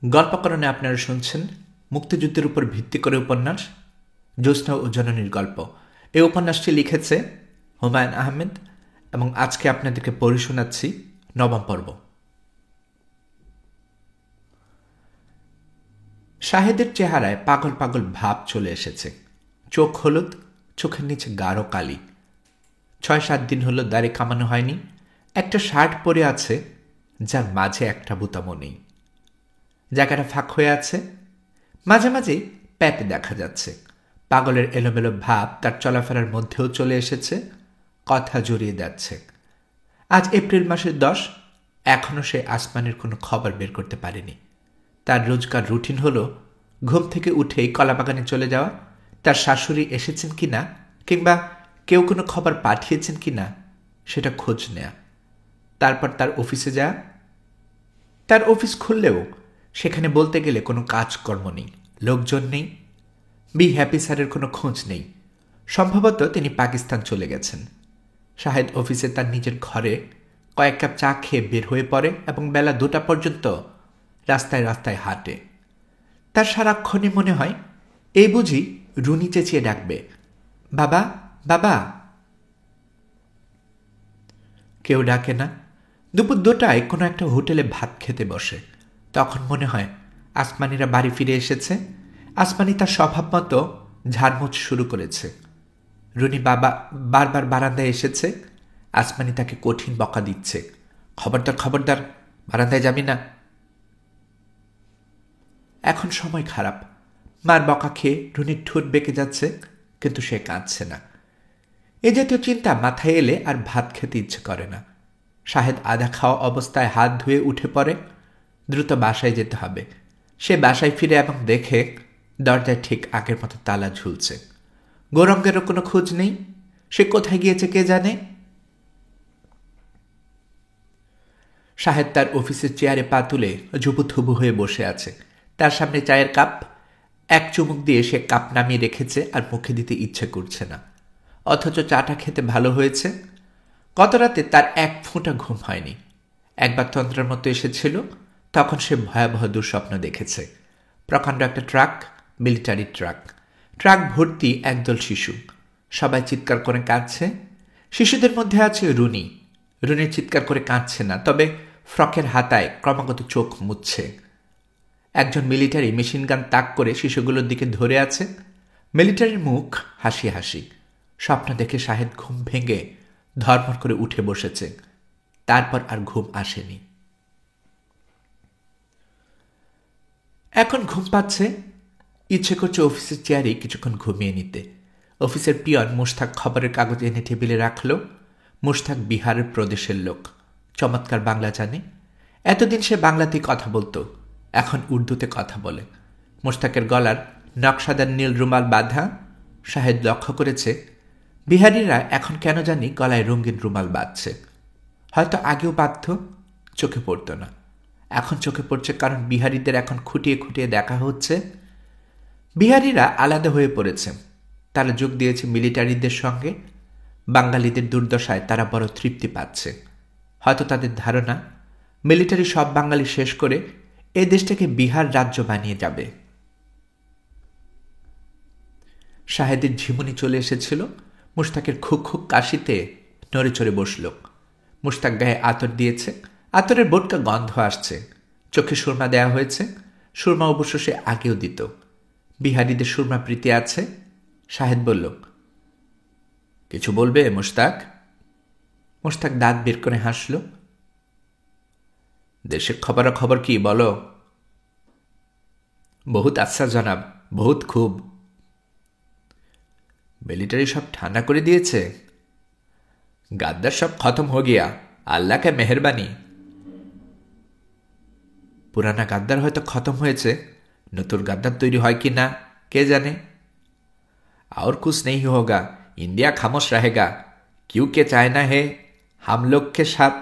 গল্পকরণে আপনারা শুনছেন মুক্তিযুদ্ধের উপর ভিত্তি করে উপন্যাস জ্যোৎস্না ও জননীর গল্প। এই উপন্যাসটি লিখেছে হুমায়ুন আহমেদ এবং আজকে আপনাদেরকে পড়ে শোনাচ্ছি নবম পর্ব। শাহেদের চেহারায় পাগল পাগল ভাব চলে এসেছে। চোখ হলুদ, চোখের নিচে গাঢ় কালি। ৬-৭ দিন হলো দাড়ি কামানো হয়নি। একটা শার্ট পরে আছে যার মাঝে একটা বোতামও নেই। জায়গাটা ফাঁক হয়ে আছে। মাঝে মাঝে প্যাট দেখা যাচ্ছে। পাগলের এলোমেলো ভাব তার চলাফেরার মধ্যেও চলে এসেছে, কথা জড়িয়ে যাচ্ছে। আজ এপ্রিল মাসের 10, এখনও সে আসমানের কোনো খবর বের করতে পারেনি। তার রোজকার রুটিন হলো ঘুম থেকে উঠেই কলাবাগানে চলে যাওয়া, তার শাশুড়ি এসেছেন কিনা কিংবা কেউ কোনো খবর পাঠিয়েছেন কিনা সেটা খোঁজ নেয়া, তারপর তার অফিসে যাওয়া। তার অফিস খুললেও সেখানে বলতে গেলে কোনো কাজকর্ম নেই, লোকজন নেই। বি হ্যাপি স্যারের কোনো খোঁজ নেই। সম্ভবত তিনি পাকিস্তান চলে গেছেন। শাহেদ অফিসে তার নিজের ঘরে কয়েক কাপ চা খেয়ে বের হয়ে পড়ে এবং বেলা 2টা পর্যন্ত রাস্তায় রাস্তায় হাঁটে। তার সারাক্ষণই মনে হয় এই বুঝি রুনি চেঁচিয়ে ডাকবে, বাবা বাবা। কেউ ডাকে না। দুপুর 2টায় কোনো একটা হোটেলে ভাত খেতে বসে। তখন মনে হয় আসমানিরা বাড়ি ফিরে এসেছে। আসমানি তার স্বভাব মতো ঝাড়মুছ শুরু করেছে। রুনি বাবা বারবার বারান্দায় এসেছে। আসমানি তাকে কঠিন বকা দিচ্ছে, খবরদার খবরদার, বারান্দায় যাবি না। এখন সময় খারাপ। মার বকা খেয়ে রুনির ঠোঁট বেঁকে যাচ্ছে, কিন্তু সে কাঁদছে না। এ জাতীয় চিন্তা মাথায় এলে আর ভাত খেতে ইচ্ছে করে না। শাহেদ আধা খাওয়া অবস্থায় হাত ধুয়ে উঠে পড়ে। দ্রুত বাসায় যেতে হবে। সে বাসায় ফিরে এবং দেখে দরজায় ঠিক আগের মতো তালা ঝুলছে। গৌরঙ্গেরও কোনো খোঁজ নেই। সে কোথায় গিয়েছে কে জানে। শাহেদ তার অফিসের চেয়ারে পা তুলে ঝুবুথুবু হয়ে বসে আছে। তার সামনে চায়ের কাপ। এক চুমুক দিয়ে সে কাপ নামিয়ে রেখেছে আর মুখে দিতে ইচ্ছে করছে না। অথচ চাটা খেতে ভালো হয়েছে। গত রাতে তার এক ফোঁটা ঘুম হয়নি। একবার তন্ত্রের মতো এসেছিল, তখন সে ভয়াবহ দুঃস্বপ্ন দেখেছে। প্রকাণ্ড একটা ট্রাক, মিলিটারি ট্রাক। ট্রাক ভর্তি একদল শিশু। সবাই চিৎকার করে কাঁদছে। শিশুদের মধ্যে আছে রুনি। রুনি চিৎকার করে কাঁদছে না, তবে ফ্রকের হাতায় ক্রমাগত চোখ মুছছে। একজন মিলিটারি মেশিনগান তাক করে শিশুগুলোর দিকে ধরে আছে। মিলিটারির মুখ হাসি হাসি। স্বপ্ন দেখে শাহেদ ঘুম ভেঙে ধর্মর করে উঠে বসেছে। তারপর আর ঘুম আসেনি। এখন ঘুম পাচ্ছে। ইচ্ছে করছে অফিসের চেয়ারে কিছুক্ষণ ঘুমিয়ে নিতে। অফিসের পিয়ন মুশতাক খবরের কাগজ এনে টেবিলে রাখল। মুশতাক বিহারের প্রদেশের লোক, চমৎকার বাংলা জানে। এতদিন সে বাংলাতেই কথা বলতো, এখন উর্দুতে কথা বলে। মুশতাকের গলার নকশাদার নীল রুমাল বাঁধা। শাহেদ লক্ষ্য করেছে বিহারিরা এখন কেন জানি গলায় রঙিন রুমাল বাঁধছে। হয়তো আগেও বাঁধত, চোখে পড়ত না। এখন চোখে পড়ছে, কারণ বিহারিদের এখন খুঁটিয়ে খুঁটিয়ে দেখা হচ্ছে। বিহারিরা আলাদা হয়ে পড়েছে। তারা যোগ দিয়েছে মিলিটারিদের সঙ্গে। বাঙালিদের দুর্দশায় তারা বড় তৃপ্তি পাচ্ছে। হয়তো তাদের ধারণা মিলিটারি সব বাঙালি শেষ করে এ দেশটাকে বিহার রাজ্য বানিয়ে যাবে। শাহেদের ঝিমুনি চলে এসেছিল। মুশতাকের খুক খুক কাশিতে নড়ে চড়ে বসল। মুশতাক গায়ে আতর দিয়েছে। আতরের বোটকা গন্ধ আসছে। চোখে সুরমা দেয়া হয়েছে। সুরমা অবশ্য সে আগেও দিত। বিহারিদের সুরমা প্রীতি আছে। শাহেদ বলল, কিছু বলবে মুশতাক? মুশতাক দাঁত বের করে হাসল। দেশের খবরাখবর কি বলো? বহুত আচ্ছা জনাব, বহুত খুব। মিলিটারি সব ঠান্ডা করে দিয়েছে। গাদ্দার সব খতম হো গিয়া, আল্লাহ কে মেহরবানি। পুরানা গাদ্দার হয়তো খতম হয়েছে, নতুন গাদ্দার তৈরি হয় কি না কে জানে। और कुछ नहीं होगा, इंडिया खामोश रहेगा, क्योंकि चाइना है हम लोग के साथ।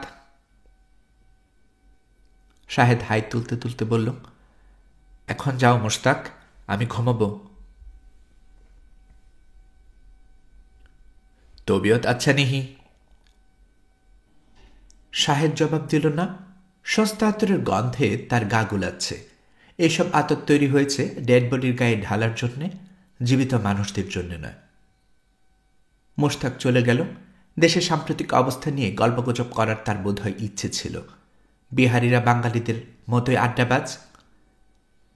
শাহেদ হাই তুলতে তুলতে বলল, এখন যাও মুশতাক, আমি ঘুমাবো। তবিয়ত আচ্ছা নেহি। শাহেদ জবাব দিল না। সস্তা আতরের গন্ধে তার গা গুলাচ্ছে। এইসব আতর তৈরি হয়েছে ডেড বডির গায়ে ঢালার জন্যে, জীবিত মানুষদের জন্য নয়। মোশতাক চলে গেল। দেশের সাম্প্রতিক অবস্থা নিয়ে গল্পগুজব করার তার বোধহয় ইচ্ছে ছিল। বিহারিরা বাঙালিদের মতোই আড্ডাবাজ।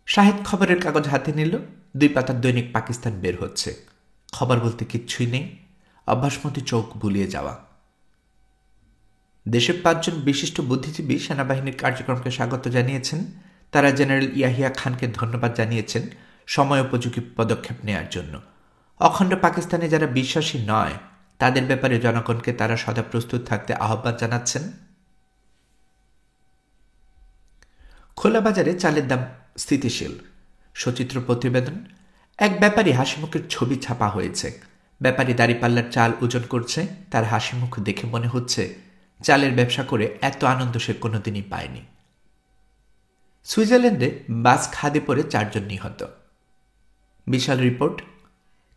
শাহেদ খবরের কাগজ হাতে নিল। 2 পাতার দৈনিক পাকিস্তান বের হচ্ছে। খবর বলতে কিচ্ছুই নেই, অভ্যাসমতো চোখ বুলিয়ে যাওয়া। দেশের 5 জন বিশিষ্ট বুদ্ধিজীবী সেনাবাহিনীর কার্যক্রমকে স্বাগত জানিয়েছেন। তারা জেনারেল ইয়াহিয়া খানকে ধন্যবাদ জানিয়েছেন সময়োপযোগী পদক্ষেপ নেয়ার জন্য। অখণ্ড পাকিস্তানে যারা বিশ্বাসী নয় তাদের ব্যাপারে জনগণকে তারা সদা প্রস্তুত থাকতে আহ্বান জানাচ্ছেন। খোলা বাজারে চালের দাম স্থিতিশীল। সচিত্র প্রতিবেদন। এক ব্যাপারী হাসিমুখের ছবি ছাপা হয়েছে। ব্যাপারী দাঁড়িপাল্লার চাল ওজন করছে। তার হাসিমুখ দেখে মনে হচ্ছে চালের ব্যবসা করে এত আনন্দ সে কোনোদিনই পায়নি। সুইজারল্যান্ডে বাস খাদে পড়ে 4 জন নিহত। বিশাল রিপোর্ট।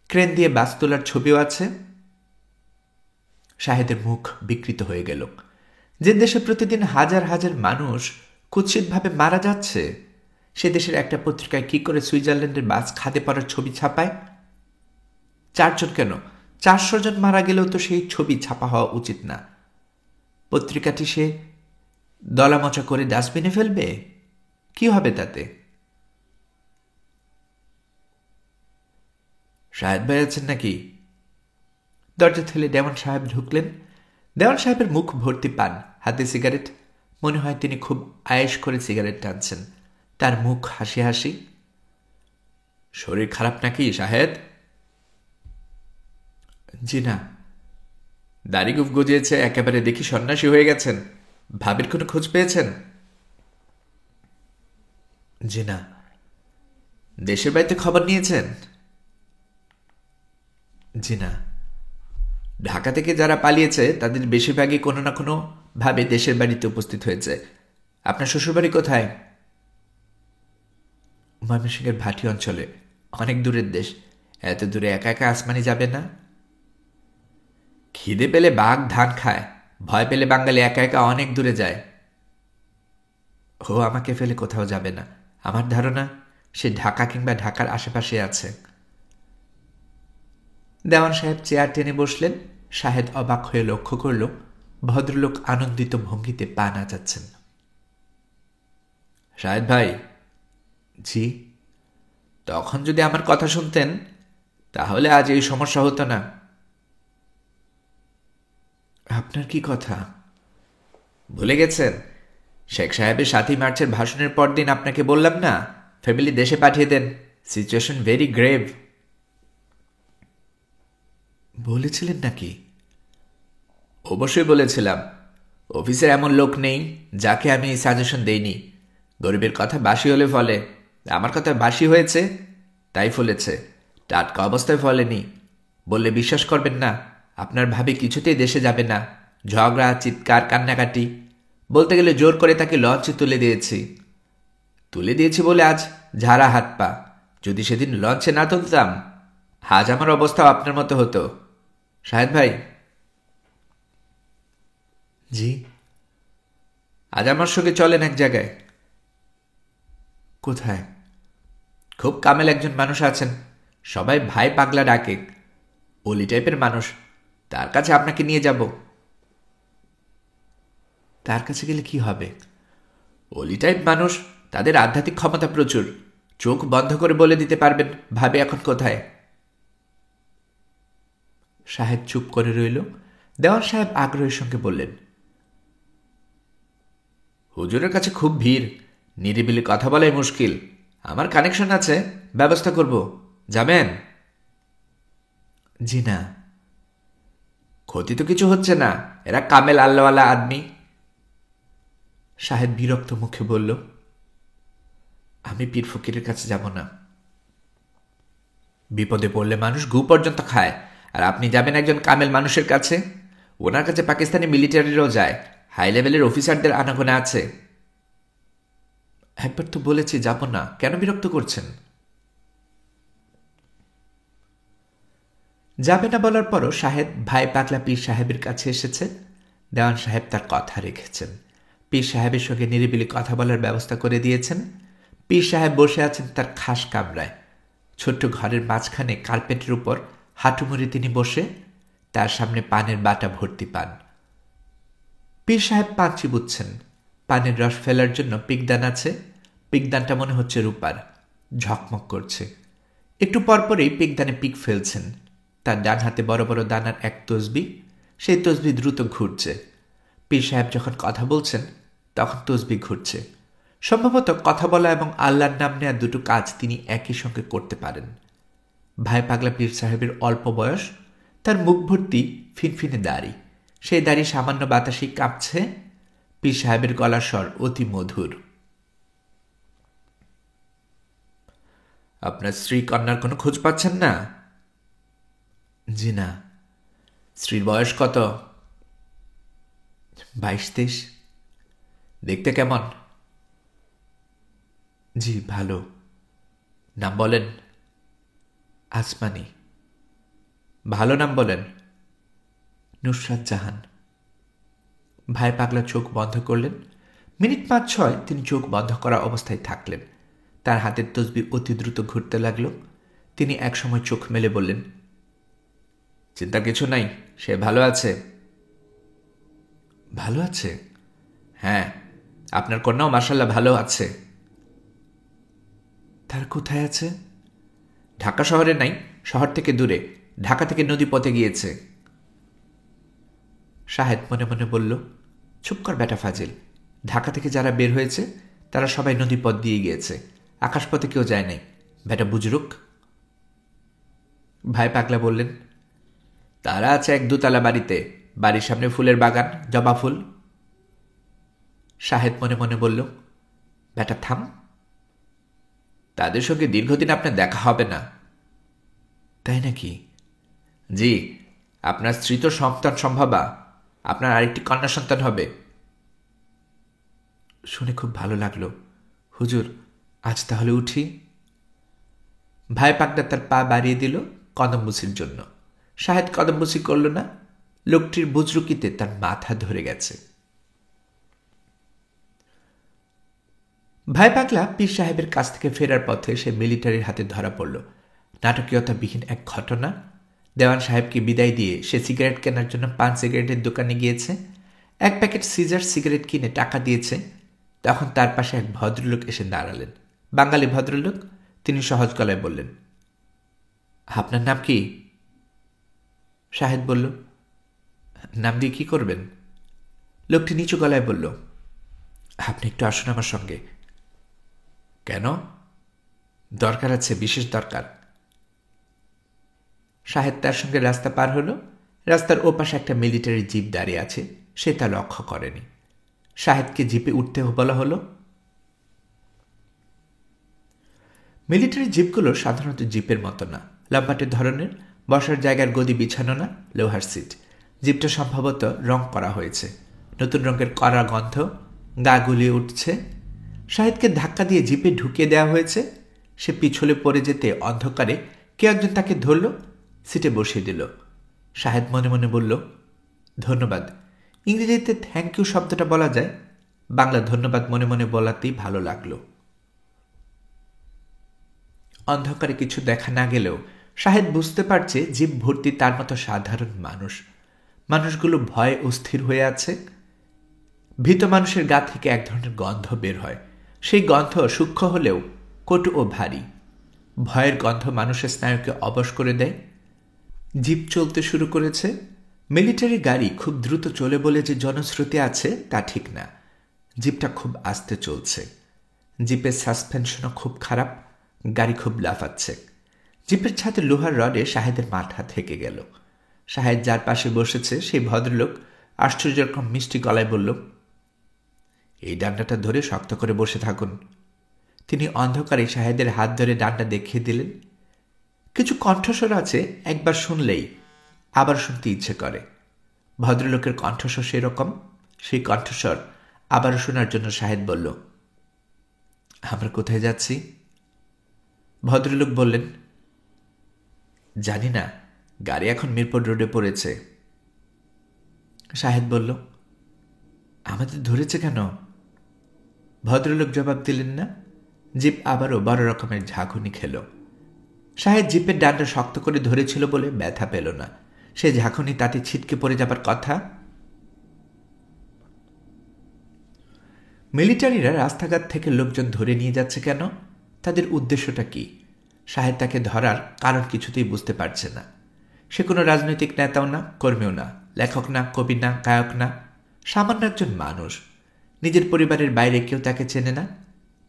ক্রেন দিয়ে বাস তোলার ছবিও আছে। শাহেদের মুখ বিকৃত হয়ে গেল। যে দেশে প্রতিদিন হাজার হাজার মানুষ কুৎসিতভাবে মারা যাচ্ছে, সে দেশের একটা পত্রিকায় কি করে সুইজারল্যান্ডের বাস খাদে পড়ার ছবি ছাপায়? 4 জন কেন, 400 জন মারা গেলেও তো সেই ছবি ছাপা হওয়া উচিত না। পত্রিকাটি সে দলামচা করে ডাস্টবিনে ফেলবে। কি হবে তাতে? শাহেদ ভাই আছেন নাকি? দরজা ঠেলে দেওয়ান সাহেব ঢুকলেন। দেওয়ান সাহেবের মুখ ভর্তি পান, হাতে সিগারেট। মনে হয় তিনি খুব আয়েশ করে সিগারেট টানছেন। তার মুখ হাসি হাসি। শরীর খারাপ নাকি শাহেদ? জি না। দাড়ি গুফ গজিয়েছে একেবারে, দেখি সন্ন্যাসী হয়ে গেছেন। ভাবির কোনো খোঁজ পেয়েছেন? জি না। দেশের বাড়িতে খবর নিয়েছেন? জি না। ঢাকা থেকে যারা পালিয়েছে তাদের বেশিরভাগই কোনো না কোনো ভাবে দেশের বাড়িতে উপস্থিত হয়েছে। আপনার শ্বশুরবাড়ি কোথায়? ময়মনসিংহের ভাটি অঞ্চলে। অনেক দূরের দেশ। এত দূরে একা একা আসমানি যাবে না। খিদে পেলে বাঘ ধান খায়, ভয় পেলে বাঙালি একা একা অনেক দূরে যায়। ও আমাকে ফেলে কোথাও যাবে না। আমার ধারণা সে ঢাকা কিংবা ঢাকার আশেপাশে আছে। দেওয়ান সাহেব চেয়ার টেনে বসলেন। শাহেদ অবাক হয়ে লক্ষ্য করল ভদ্রলোক আনন্দিত ভঙ্গিতে পা নাচাচ্ছেন। শাহেদ ভাই। জি। তখন যদি আমার কথা শুনতেন তাহলে আজ এই সমস্যা হতো না। আপনার কি কথা? ভুলে গেছেন? শেখ সাহেবের 7ই মার্চের ভাষণের পরদিন আপনাকে বললাম না ফ্যামিলি দেশে পাঠিয়ে দেন, সিচুয়েশন ভেরি গ্রেভ। বলেছিলেন নাকি? অবশ্যই বলেছিলাম। অফিসে এমন লোক নেই যাকে আমি এই সাজেশন দেইনি। গরিবের কথা বাসি হলে ফলে। আমার কথা বাসি হয়েছে, তাই ফলেছে। টাটকা অবস্থায় ফলেনি। বললে বিশ্বাস করবেন না। আপনার ভাবি কিছুতেই দেশে যাবে না। ঝগড়া, চিৎকার, কান্নাকাটি। বলতে গেলে জোর করে তাকে লঞ্চে তুলে দিয়েছি বলে আজ ঝাড়া হাত পা। যদি সেদিন লঞ্চে না তুলতাম আজ আমার অবস্থাও আপনার মতো হতো। শাহেদ ভাই। জি। আজ আমার সঙ্গে চলেন এক জায়গায়। কোথায়? খুব কামেল একজন মানুষ আছেন, সবাই ভাই পাগলা ডাকে। ওলি টাইপের মানুষ। তার কাছে আপনাকে নিয়ে যাব। তার কাছে গেলে কি হবে? ওলি টাইপ মানুষ, তাদের আধ্যাত্মিক ক্ষমতা প্রচুর। চোখ বন্ধ করে বলে দিতে পারবেন ভাবে এখন কোথায়। সাহেব চুপ করে রইল। দেওয়ান সাহেব আগ্রহের সঙ্গে বললেন, হুজুরের কাছে খুব ভিড়, নিরিবিলি কথা বলাই মুশকিল। আমার কানেকশন আছে, ব্যবস্থা করব। যাবেন? জি না। ক্ষতি তো কিছু হচ্ছে না, এরা কামেল আল্লাহওয়ালা আদমি। সাহেব বিরক্ত মুখে বলল, আমি পীর ফকিরের কাছে যাব না। বিপদে পড়লে মানুষ গু পর্যন্ত খায়, আর আপনি যাবেন একজন কামেল মানুষের কাছে? ওনার কাছে পাকিস্তানি মিলিটারিরও যায়, হাই লেভেলের অফিসারদের আনাগোনা আছে। একবার তো বলেছি যাব না, কেন বিরক্ত করছেন? যাবে না বলার পরও সাহেব ভাই পাগলা পীর সাহেবের কাছে এসেছে। দেওয়ান সাহেব তার কথা রেখেছেন। পীর সাহেবের সঙ্গে নিরিবিলি কথা বলার ব্যবস্থা করে দিয়েছেন। পীর সাহেব বসে আছেন তার খাস কামরায়। ছোট্ট ঘরের মাঝখানে কার্পেটের উপর হাঁটু মুড়ে তিনি বসে, তার সামনে পানের বাটা ভর্তি পান। পীর সাহেব পান চিবুচ্ছেন। পানের রস ফেলার জন্য পিকদান আছে। পিকদানটা মনে হচ্ছে রূপার, ঝকমক করছে। একটু পরপরই পিকদানে পিক ফেলছেন। তার ডান হাতে বড় বড় দানার এক তসবি, সেই তসবি দ্রুত ঘুরছে। পীর সাহেব যখন কথা বলছেন তখন তসবি ঘুরছে। সম্ভবত কথা বলা এবং আল্লাহর নাম নেওয়া দুটো কাজ তিনি একই সঙ্গে করতে পারেন। ভাই পাগলা পীর সাহেবের অল্প বয়স, তার মুখ ভর্তি ফিনফিনে দাড়ি। সেই দাড়ি সামান্য বাতাসেই কাঁপছে। পীর সাহেবের গলার স্বর অতি মধুর। আপনার স্ত্রী কন্যার কোনো খোঁজ পাচ্ছেন না? জি না। স্ত্রীর বয়স কত? 22-23। দেখতে কেমন? জি ভালো। নাম বলেন? আসমানি। ভালো নাম বলেন? নুসরাত জাহান। ভাই পাগলা চোখ বন্ধ করলেন। মিনিট 5-6 তিনি চোখ বন্ধ করা অবস্থায় থাকলেন। তার হাতের তসবি অতি দ্রুত ঘুরতে লাগল। তিনি একসময় চোখ মেলে বললেন, চিন্তা কিছু নাই, সে ভালো আছে। ভালো আছে? হ্যাঁ, আপনার কন্যাও মাশাআল্লাহ ভালো আছে। তার কোথায় আছে? ঢাকা শহরে নাই, শহর থেকে দূরে, ঢাকা থেকে নদীপথে গিয়েছে। শাহেদ মনে মনে বলল, চুপ কর বেটা ফাজিল। ঢাকা থেকে যারা বের হয়েছে তারা সবাই নদীপথ দিয়ে গিয়েছে, আকাশপথে কেউ যায় নাই। বেটা বুজরুক। ভাই পাগলা বললেন, তারা আছে এক দোতলা বাড়িতে, বাড়ির সামনে ফুলের বাগান, জবা ফুল। শাহেদ মনে মনে বলল, বেটা থাম। তাদের সঙ্গে দীর্ঘদিন আপনার দেখা হবে না। তাই নাকি? জি, আপনার স্ত্রী তো সন্তান সম্ভবা, আপনার আরেকটি কন্যা সন্তান হবে। শুনে খুব ভালো লাগলো। হুজুর, আজ তাহলে উঠি। ভাই পাগলা তার পা বাড়িয়ে দিল কদমবুসির জন্য। শাহেদ কদমবুসি করল না। লোকটির বুজরুকিতে তার মাথা ধরে গেছে। ভাই পাগলা পীর সাহেবের কাছ থেকে ফেরার পথে সে মিলিটারির হাতে ধরা পড়ল। নাটকীয়তাবিহীন এক ঘটনা। দেওয়ান সাহেবকে বিদায় দিয়ে সে সিগারেট কেনার জন্য পান সিগারেটের দোকানে গিয়েছে। এক প্যাকেট সিজার সিগারেট কিনে টাকা দিয়েছে। তখন তার পাশে এক ভদ্রলোক এসে দাঁড়ালেন, বাঙালি ভদ্রলোক। তিনি সহজ গলায় বললেন, আপনার নাম কি? শাহেদ বলল, নাম দিয়ে কি করবেন? লোকটি নিচু গলায় বলল, আপনি একটু আসুন আমার সঙ্গে। কেন? দরকার আছে, বিশেষ দরকার। শাহেদ তার সঙ্গে রাস্তা পার হল। রাস্তার ওপাশে একটা মিলিটারি জিপ দাঁড়িয়ে আছে, সে তা লক্ষ্য করেনি। শাহেদকে জিপে উঠতে বলা হলো। মিলিটারি জিপগুলো সাধারণত জিপের মতো না, লম্বাটে ধরনের, বসার জায়গার গদি বিছানো না, লোহার সিট। জিপটা সম্ভবত রং করা হয়েছে, নতুন রঙের কড়া গন্ধ, গা গুলিয়ে উঠছে। শাহেদকে ধাক্কা দিয়ে জিপে ঢুকিয়ে দেওয়া হয়েছে। সে পিছলে পড়ে যেতে অন্ধকারে কে একজন তাকে ধরল, সিটে বসিয়ে দিল। শাহেদ মনে মনে বলল, ধন্যবাদ। ইংরেজিতে থ্যাংক ইউ শব্দটা বলা যায়, বাংলা ধন্যবাদ মনে মনে বলাতেই ভালো লাগলো। অন্ধকারে কিছু দেখা না গেলেও শাহেদ বুঝতে পারছে জিপ ভর্তি তার মতো সাধারণ মানুষ। মানুষগুলো ভয়ে অস্থির হয়ে আছে। ভীত মানুষের গা থেকে এক ধরনের গন্ধ বের হয়। সেই গন্ধ সূক্ষ্ম হলেও কটু ও ভারী। ভয়ের গন্ধ মানুষের স্নায়ুকে অবশ করে দেয়। জিপ চলতে শুরু করেছে। মিলিটারি গাড়ি খুব দ্রুত চলে বলে যে জনশ্রুতি আছে তা ঠিক না। জিপটা খুব আস্তে চলছে। জিপের সাসপেনশনও খুব খারাপ। গাড়ি খুব লাফাচ্ছে। জিপের ছাদে লোহার রডে শাহেদের মাথা থেকে গেল। শাহেদ যার পাশে বসেছে সেই ভদ্রলোক আশ্চর্য রকম মিষ্টি গলায় বলল, এই ডান্ডাটা ধরে শক্ত করে বসে থাকুন। তিনি অন্ধকারে শাহেদের হাত ধরে ডান্ডা দেখিয়ে দিলেন। কিছু কণ্ঠস্বর আছে, একবার শুনলেই আবার শুনতে ইচ্ছে করে। ভদ্রলোকের কণ্ঠস্বর সেরকম। সেই কণ্ঠস্বর আবার শোনার জন্য শাহেদ বলল, আমরা কোথায় যাচ্ছি? ভদ্রলোক বললেন, জানি না, গাড়ি এখন মিরপুর রোডে পড়েছে। শাহেদ বলল, আমাদের ধরেছে কেন? ভদ্রলোক জবাব দিলেন না। জিপ আবারও বড় রকমের ঝাঁকুনি খেল। শাহেদ জিপের ডান্ডা শক্ত করে ধরেছিল বলে ব্যথা পেল না। সে ঝাঁকুনি তাতে ছিটকে পড়ে যাবার কথা। মিলিটারিরা রাস্তাঘাট থেকে লোকজন ধরে নিয়ে যাচ্ছে কেন? তাদের উদ্দেশ্যটা কি? শাহেদ তাকে ধরার কারণ কিছুতেই বুঝতে পারছে না। সে কোনো রাজনৈতিক নেতাও না, কর্মীও না, লেখক না, কবি না, গায়ক না, সামান্য একজন মানুষ। নিজের পরিবারের বাইরে কেউ তাকে চেনে না।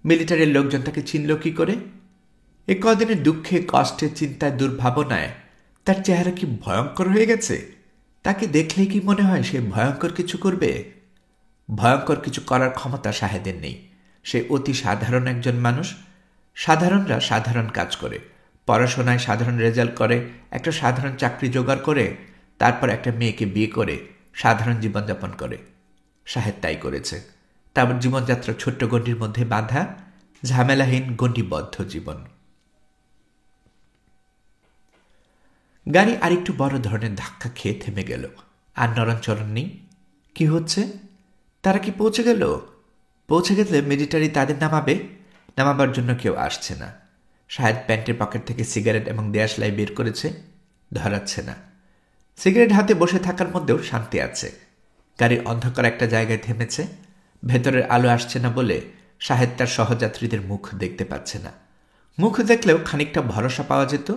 মিলিটারির লোকজন তাকে চিনল কি করে? এ কদিনের দুঃখে, কষ্টে, চিন্তায়, দুর্ভাবনায় তার চেহারা কি ভয়ঙ্কর হয়ে গেছে? তাকে দেখলেই কি মনে হয় সে ভয়ঙ্কর কিছু করবে? ভয়ঙ্কর কিছু করার ক্ষমতা শাহেদের নেই। সে অতি সাধারণ একজন মানুষ। সাধারণরা সাধারণ কাজ করে, পড়াশোনায় সাধারণ রেজাল্ট করে, একটা সাধারণ চাকরি জোগাড় করে, তারপর একটা মেয়েকে বিয়ে করে সাধারণ জীবনযাপন করে। শাহেদ তাই করেছে। তারপর জীবনযাত্রা ছোট্ট গণ্ডির মধ্যে বাঁধা, ঝামেলাহীন, গণ্ডিবদ্ধ জীবন। গাড়ি আরেকটু বড় ধরনের ধাক্কা খেয়ে থেমে গেল। আর নড়নচলন নেই। কি হচ্ছে? তারা কি পৌঁছে গেল? পৌঁছে গেলে মিলিটারি তাদের নামাবে? নামাবার জন্য কেউ আসছে না। শাহেদ প্যান্টের পকেট থেকে সিগারেট এবং দেয়াশলাই বের করেছে, ধরাচ্ছে না। সিগারেট হাতে বসে থাকার মধ্যেও শান্তি আছে। গাড়ির অন্ধকার একটা জায়গায় থেমেছে। ভেতরের আলো আসছে না বলে শাহেদ তার সহযাত্রীদের মুখ দেখতে পাচ্ছে না। মুখ দেখলেও খানিকটা ভরসা পাওয়া যেত।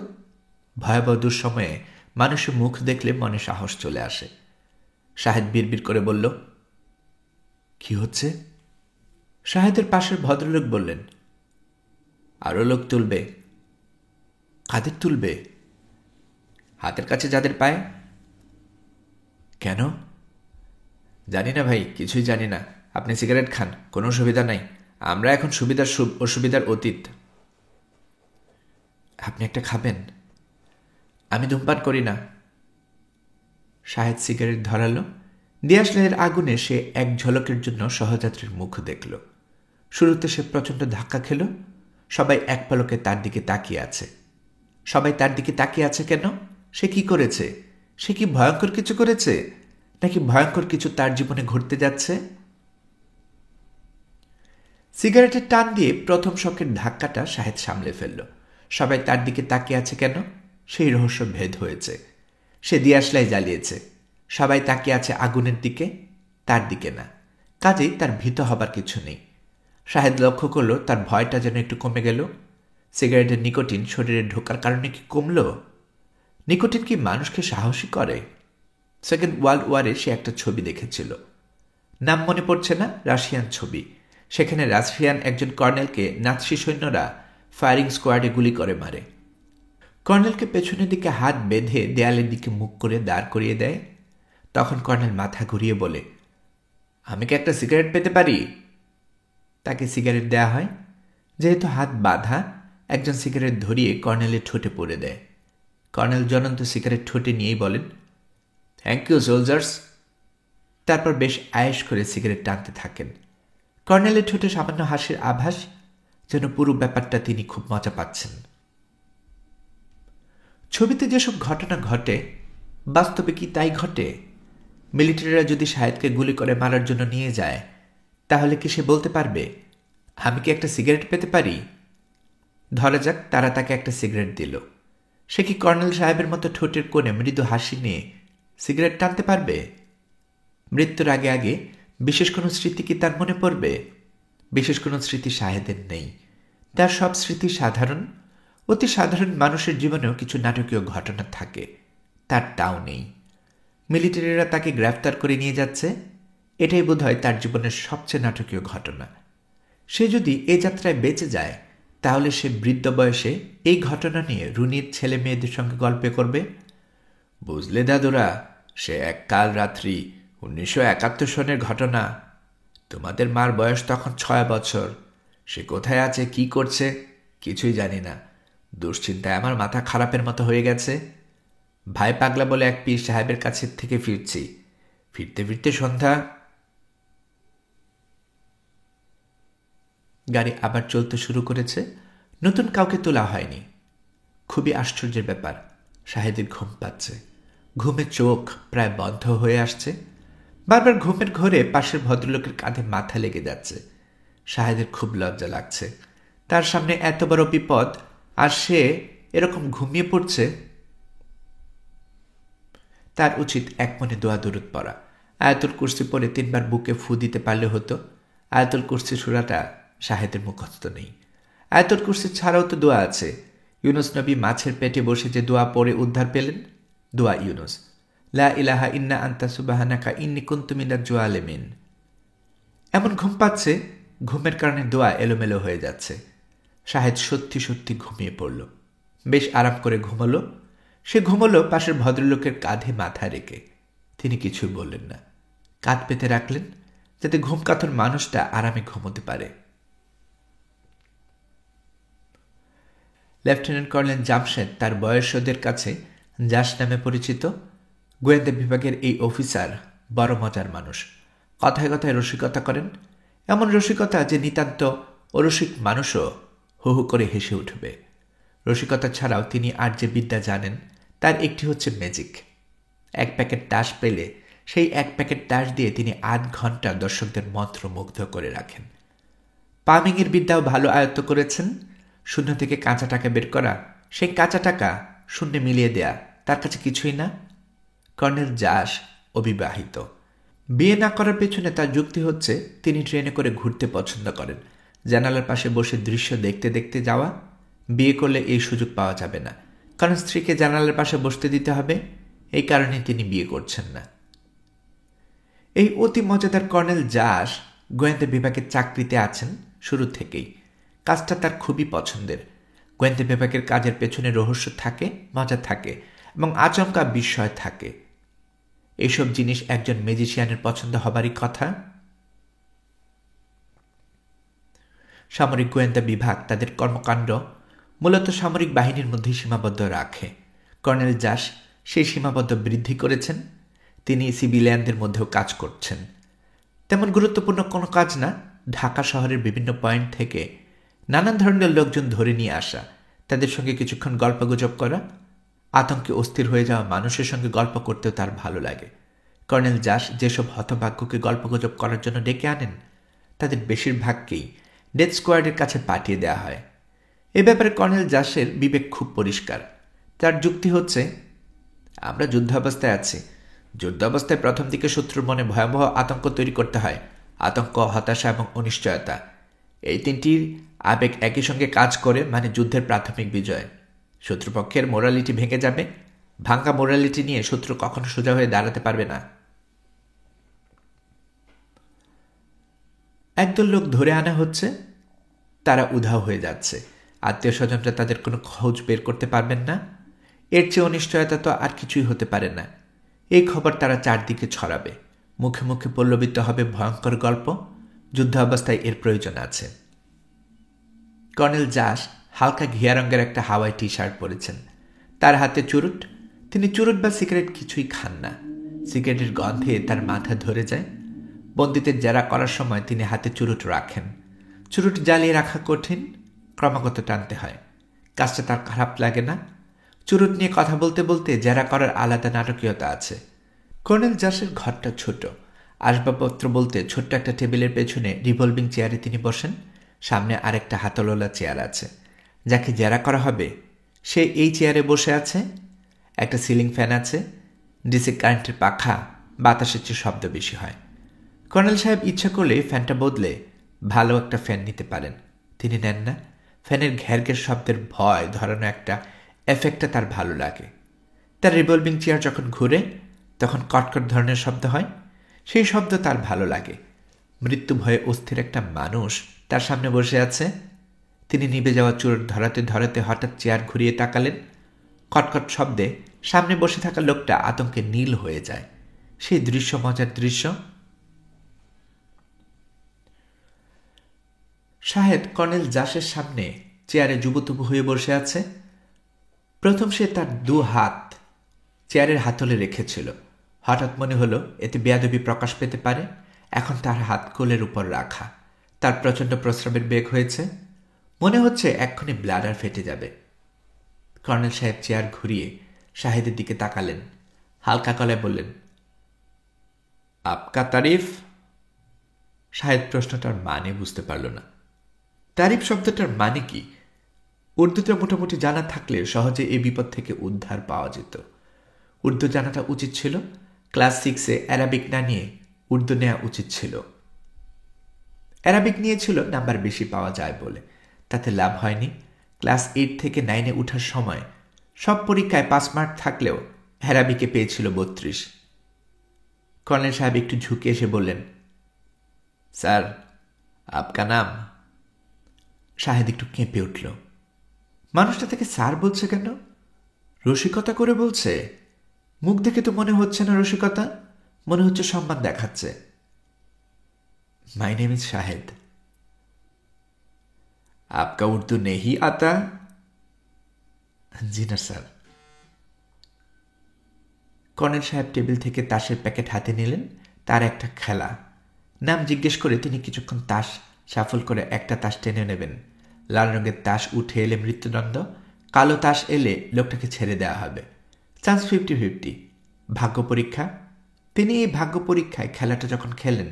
ভয়াবহ দুঃসময়ে মানুষের মুখ দেখলে মনে সাহস চলে আসে। শাহেদ বিড়বিড় করে বলল, কি হচ্ছে? শাহেদের পাশের ভদ্রলোক বললেন, আরো লোক তুলবে। কাদের তুলবে? হাতের কাছে যাদের পায়। কেন? জানি না ভাই, কিছুই জানি না। আপনি সিগারেট খান, কোনো সুবিধা নাই। আমরা এখন সুবিধার অসুবিধার অতীত। আপনি একটা খাবেন? আমি ধূমপান করি না। শাহেদ সিগারেট ধরালো। দেয়াশলাইয়ের আগুনে সে এক ঝলকের জন্য সহযাত্রীর মুখ দেখল। শুরুতে সে প্রচণ্ড ধাক্কা খেল। সবাই এক পলকে তার দিকে তাকিয়ে আছে। সবাই তার দিকে তাকিয়ে আছে কেন? সে কি করেছে? সে কি ভয়ঙ্কর কিছু করেছে? নাকি ভয়ঙ্কর কিছু তার জীবনে ঘটতে যাচ্ছে? সিগারেটের টান দিয়ে প্রথম শকের ধাক্কাটা শাহেদ সামলে ফেলল। সবাই তার দিকে তাকিয়ে আছে কেন? সেই রহস্য ভেদ হয়েছে। সে দিয়াশলাই জ্বালিয়েছে। সবাই তাকিয়ে আছে আগুনের দিকে, তার দিকে না। কাজেই তার ভীত হবার কিছু নেই। শাহেদ লক্ষ্য করল তার ভয়টা যেন একটু কমে গেল। সিগারেটের নিকোটিন শরীরে ঢোকার কারণে কি কমল? নিকোটিন কি মানুষকে সাহসী করে? সেকেন্ড ওয়ার্ল্ড ওয়ারে সে একটা ছবি দেখেছিল, নাম মনে পড়ছে না, রাশিয়ান ছবি। সেখানে রাশিয়ান একজন কর্নেলকে নাৎসি সৈন্যরা ফায়ারিং স্কোয়াডে গুলি করে মারে। কর্নেলকে পেছনের দিকে হাত বেঁধে দেয়ালের দিকে মুখ করে দাঁড় করিয়ে দেয়। তখন কর্নেল মাথা ঘুরিয়ে বলে, আমি কি একটা সিগারেট পেতে পারি? তাকে সিগারেট দেয়া হয়। যেহেতু হাত বাঁধা, একজন সিগারেট ধরিয়ে কর্নেলের ঠোঁটে পড়ে দেয়। কর্নেল জ্বলন্ত সিগারেট ঠোঁটে নিয়েই বলেন, থ্যাংক ইউ সোলজার্স। তারপর বেশ আয়েশ করে সিগারেট টানতে থাকেন। কর্নেলের ঠোঁটে সামান্য হাসির আভাস, যেন পুরো ব্যাপারটা তিনি খুব মজা পাচ্ছেন। ছবিতে যেসব ঘটনা ঘটে, বাস্তবে কি তাই ঘটে? মিলিটারিরা যদি শাহেদকে গুলি করে মারার জন্য নিয়ে যায়, তাহলে কি সে বলতে পারবে, আমি কি একটা সিগারেট পেতে পারি? ধরা যাক তারা তাকে একটা সিগারেট দিল। সে কি কর্নেল সাহেবের মতো ঠোঁটের কোণে মৃদু হাসি নিয়ে সিগারেট টানতে পারবে? মৃত্যুর আগে আগে বিশেষ কোনো স্মৃতি কি তার মনে পড়বে? বিশেষ কোনো স্মৃতি শাহেদের নেই। তার সব স্মৃতি সাধারণ। অতি সাধারণ মানুষের জীবনেও কিছু নাটকীয় ঘটনা থাকে, তার তাও নেই। মিলিটারিরা তাকে গ্রেফতার করে নিয়ে যাচ্ছে, এটাই বোধহয় তার জীবনের সবচেয়ে নাটকীয় ঘটনা। সে যদি এ যাত্রায় বেঁচে যায়, তাহলে সে বৃদ্ধ বয়সে এই ঘটনা নিয়ে রুনির ছেলে মেয়েদের সঙ্গে গল্প করবে। বুঝলে দাদুরা, সে এক কাল রাত্রি 1971 সনের ঘটনা। তোমাদের মার বয়স তখন 6 বছর। সে কোথায় আছে, কি করছে, কিছুই জানি না। দুশ্চিন্তায় আমার মাথা খারাপের মতো হয়ে গেছে। ভাই পাগলা বলে এক পীর সাহেবের কাছে থেকে ফিরছি। ফিরতে ফিরতে সন্ধ্যা। গাড়ি আবার চলতে শুরু করেছে। নতুন কাউকে তোলা হয়নি। খুবই আশ্চর্যের ব্যাপার, শাহেদের ঘুম পাচ্ছে। ঘুমে চোখ প্রায় বন্ধ হয়ে আসছে। বারবার ঘুমের ঘোরে পাশের ভদ্রলোকের কাঁধে মাথা লেগে যাচ্ছে। শাহেদের খুব লজ্জা লাগছে। তার সামনে এত বড় বিপদ, আর সে এরকম ঘুমিয়ে পড়ছে। তার উচিত এক মনে দোয়া দরুদ পড়া। আয়াতুল কুরসি পড়ে 3 বার বুকে ফু দিতে পারলে হতো। আয়াতুল কুরসি সূরাটা শাহেদের মুখস্থ নেই। আয়াতুল কুরসি ছাড়াও তো দোয়া আছে। ইউনুস নবী মাছের পেটে বসে যে দোয়া পড়ে উদ্ধার পেলেন, দোয়া ইউনুস, লা ইলাহা ইন্না আনতা সুবহানাকা ইন্নী কুনতু মিনাজ জালিমিন। এমন ঘুম পাচ্ছে, ঘুমের কারণে দোয়া এলোমেলো হয়ে যাচ্ছে। শাহেদ সত্যি সত্যি ঘুমিয়ে পড়ল। বেশ আরাম করে ঘুমলো। সে ঘুমলো পাশের ভদ্রলোকের কাঁধে মাথা রেখে। তিনি কিছুই বললেন না, কাঁধ পেতে রাখলেন যাতে ঘুমকাতর মানুষটা আরামে ঘুমোতে পারে। লেফটেন্যান্ট কর্নেল জামশেদ তার বয়স্কদের কাছে জাস নামে পরিচিত। গোয়েন্দা বিভাগের এই অফিসার বড় মজার মানুষ। কথায় কথায় রসিকতা করেন, এমন রসিকতা যে নিতান্ত অরসিক মানুষও হু হু করে হেসে উঠবে। রসিকতা ছাড়াও তিনি আর যে বিদ্যা জানেন তার একটি হচ্ছে ম্যাজিক। 1 প্যাকেট তাস পেলে সেই 1 প্যাকেট তাস দিয়ে তিনি 8 ঘন্টা দর্শকদের মন্ত্রমুগ্ধ করে রাখেন। পামিংয়ের বিদ্যাও ভালো আয়ত্ত করেছেন। শূন্য থেকে কাঁচা টাকা বের করা, সেই কাঁচা টাকা শূন্যে মিলিয়ে দেয়া তার কাছে কিছুই না। কর্নেল জাস অবিবাহিত। বিয়ে না করার পেছনে তার যুক্তি হচ্ছে তিনি ট্রেনে করে ঘুরতে পছন্দ করেন, জানালার পাশে বসে দৃশ্য দেখতে দেখতে যাওয়া। বিয়ে করলে এই সুযোগ পাওয়া যাবে না, কারণ স্ত্রীকে জানালার পাশে বসতে দিতে হবে। এই কারণে তিনি বিয়ে করছেন না। এই অতি মজাদার কর্নেল জাস গোয়েন্দা বিভাগের চাকরিতে আছেন শুরু থেকেই। কাজটা তার খুবই পছন্দের। গোয়েন্দা বিভাগের কাজের পেছনে রহস্য থাকে, মজা থাকে এবং আচমকা বিস্ময় থাকে। এইসব জিনিস একজন ম্যাজিশিয়ানের পছন্দ হবারই কথা। সামরিক গোয়েন্দা বিভাগ তাদের কর্মকাণ্ড মূলত সামরিক বাহিনীর মধ্যে সীমাবদ্ধ রাখে। কর্নেল জাস সেই সীমাবদ্ধ বৃদ্ধি করেছেন। তিনি সিভিলিয়ানদের মধ্যেও কাজ করছেন। তেমন গুরুত্বপূর্ণ কোনো কাজ না। ঢাকা শহরের বিভিন্ন পয়েন্ট থেকে নানান ধরনের লোকজন ধরে নিয়ে আসা, তাদের সঙ্গে কিছুক্ষণ গল্পগুজব করা। আতঙ্কে অস্থির হয়ে যাওয়া মানুষের সঙ্গে গল্প করতেও তার ভালো লাগে। কর্নেল জাস যেসব হতভাগ্যকে গল্পগুজব করার জন্য ডেকে আনেন, তাদের বেশিরভাগকেই ডেথ স্কোয়াডের কাছে পাঠিয়ে দেওয়া হয়। এ ব্যাপারে কর্নেল জাসের বিবেক খুব পরিষ্কার। তার যুক্তি হচ্ছে, আমরা যুদ্ধাবস্থায় আছি। যুদ্ধাবস্থায় প্রথম দিকে শত্রুর মনে ভয়াবহ আতঙ্ক তৈরি করতে হয়। আতঙ্ক, হতাশা এবং অনিশ্চয়তা, এই 3টির আবেগ একই সঙ্গে কাজ করে, মানে যুদ্ধের প্রাথমিক বিজয়। শত্রুপক্ষের মোরালিটি ভেঙে যাবে। ভাঙ্গা মোরালিটি নিয়ে শত্রু কখনো সোজা হয়ে দাঁড়াতে পারবে না। একদল লোক ধরে আনা হচ্ছে, তারা উধাও হয়ে যাচ্ছে। আত্মীয় স্বজনরা তাদের কোনো খোঁজ বের করতে পারবেন না। এর চেয়ে অনিশ্চয়তা তো আর কিছুই হতে পারে না। এই খবর তারা চারদিকে ছড়াবে। মুখে মুখে পল্লবিত হবে ভয়ঙ্কর গল্প। যুদ্ধ অবস্থায় এর প্রয়োজন আছে। কর্নেল জাস হালকা ঘিয়া রঙের একটা হাওয়াই টি শার্ট পরেছেন। তার হাতে চুরুট। তিনি চুরুট বা সিগারেট কিছুই খান না। সিগারেটের গন্ধে তার মাথা ধরে যায়। বন্দীদের জেরা করার সময় তিনি হাতে চুরুট রাখেন। চুরুট জ্বালিয়ে রাখা কঠিন, ক্রমাগত টানতে হয়। কাজটা তার খারাপ লাগে না। চুরুট নিয়ে কথা বলতে বলতে জেরা করার আলাদা নাটকীয়তা আছে। কর্নেল জাসের ঘরটা ছোট। আসবাবপত্র বলতে ছোট্ট একটা টেবিলের পেছনে রিভলভিং চেয়ারে তিনি বসেন। সামনে আরেকটা হাতলওয়ালা চেয়ার আছে। যাকে জেরা করা হবে সে এই চেয়ারে বসে আছে। একটা সিলিং ফ্যান আছে। ডিসি কারেন্টের পাখা, বাতাসের চেয়ে শব্দ বেশি হয়। কর্নেল সাহেব ইচ্ছা করলে ফ্যানটা বদলে ভালো একটা ফ্যান নিতে পারেন। তিনি নেন না। ফ্যানের ঘ্যারঘের শব্দের ভয় ধরানো একটা এফেক্টটা তার ভালো লাগে। তার রিভলভিং চেয়ার যখন ঘুরে তখন কটকট ধরনের শব্দ হয়। সেই শব্দ তার ভালো লাগে। মৃত্যু ভয়ে অস্থির একটা মানুষ তার সামনে বসে আছে। তিনি নিভে যাওয়া চুরুট ধরাতে ধরাতে হঠাৎ চেয়ার ঘুরিয়ে তাকালেন। কটকট শব্দে সামনে বসে থাকা লোকটা আতঙ্কে নীল হয়ে যায়। সেই দৃশ্য মজার দৃশ্য। শাহেদ কর্নেল জাসের সামনে চেয়ারে জুবুতুবু হয়ে বসে আছে। প্রথম সে তার 2 হাত চেয়ারের হাতলে রেখেছিল। হঠাৎ মনে হলো এতে বেয়াদবি প্রকাশ পেতে পারে। এখন তার হাত কোলের উপর রাখা। তার প্রচণ্ড প্রস্রাবের বেগ হয়েছে। মনে হচ্ছে এক্ষুনি ব্লাডার ফেটে যাবে। কর্নেল সাহেব চেয়ার ঘুরিয়ে শাহেদের দিকে তাকালেন। হালকা গলায় বললেন, আপকা তারিফ। শাহেদ প্রশ্নটার মানে বুঝতে পারল না। তারিফ শব্দটার মানে কি? উর্দুটা মোটামুটি জানা থাকলে সহজে এই বিপদ থেকে উদ্ধার পাওয়া যেত। উর্দু জানাটা উচিত ছিল। ক্লাস 6-এ অ্যারাবিক না নিয়ে উর্দু নেওয়া উচিত ছিল। অ্যারাবিক নিয়েছিল নাম্বার বেশি পাওয়া যায় বলে, তাতে লাভ হয়নি। ক্লাস 8 থেকে 9-এ উঠার সময় সব পরীক্ষায় 5 মার্ক থাকলেও অ্যারাবিকে পেয়েছিল 32। কর্নেল সাহেব একটু ঝুঁকে এসে বললেন, স্যার আপকা নাম? শাহেদ একটু কেঁপে উঠল। মানুষটা থেকে স্যার বলছে কেন? রসিকতা করে বলছে? মুখ দেখে তো মনে হচ্ছে না রসিকতা, মনে হচ্ছে সম্মান দেখাচ্ছে। My name is Shahed. আপকা উর্দু নেহি আতা? জি না স্যার। কর্নেল সাহেব টেবিল থেকে তাসের প্যাকেট হাতে নিলেন। তার একটা খেলা। নাম জিজ্ঞেস করে তিনি কিছুক্ষণ তাস শাফল করে একটা তাস টেনে নেবেন। লাল রঙের তাস উঠে এলে মৃত্যুদণ্ড, কালো তাস এলে লোকটাকে ছেড়ে দেওয়া হবে। চান্স 50-50, ভাগ্য পরীক্ষা। তিনি এই ভাগ্য পরীক্ষায় খেলাটা যখন খেলেন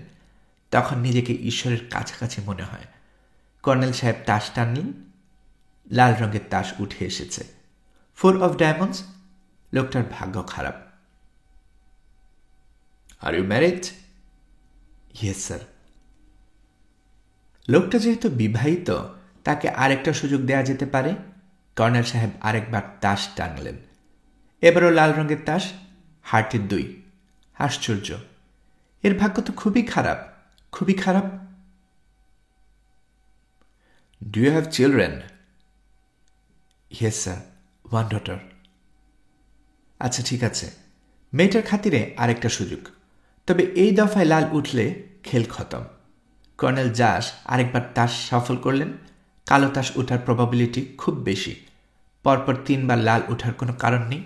তখন নিজেকে ঈশ্বরের কাছাকাছি মনে হয়। কর্নেল সাহেব তাস টানলেন। লাল রঙের তাস উঠে এসেছে 4 অফ ডায়মন্ডস। লোকটার ভাগ্য খারাপ। Are you married? Yes sir. লোকটা যেহেতু বিবাহিত, তাকে আরেকটা সুযোগ দেয়া যেতে পারে। কর্নেল সাহেব আরেকবার তাস টানলেন। এবারও লাল রঙের তাস, হার্টের 2। আশ্চর্য, এর ভাগ্য তো খুবই খারাপ, খুবই খারাপ। Do you have children? Yes sir, 1 daughter. আচ্ছা ঠিক আছে, মেয়েটার খাতিরে আরেকটা সুযোগ। তবে এই দফায় লাল উঠলে খেল খতম। কর্নেল জাস আরেকবার তাস সফল করলেন। কালো তাস ওঠার প্রবাবিলিটি খুব বেশি। পরপর 3 বার লাল ওঠার কোনো কারণ নেই।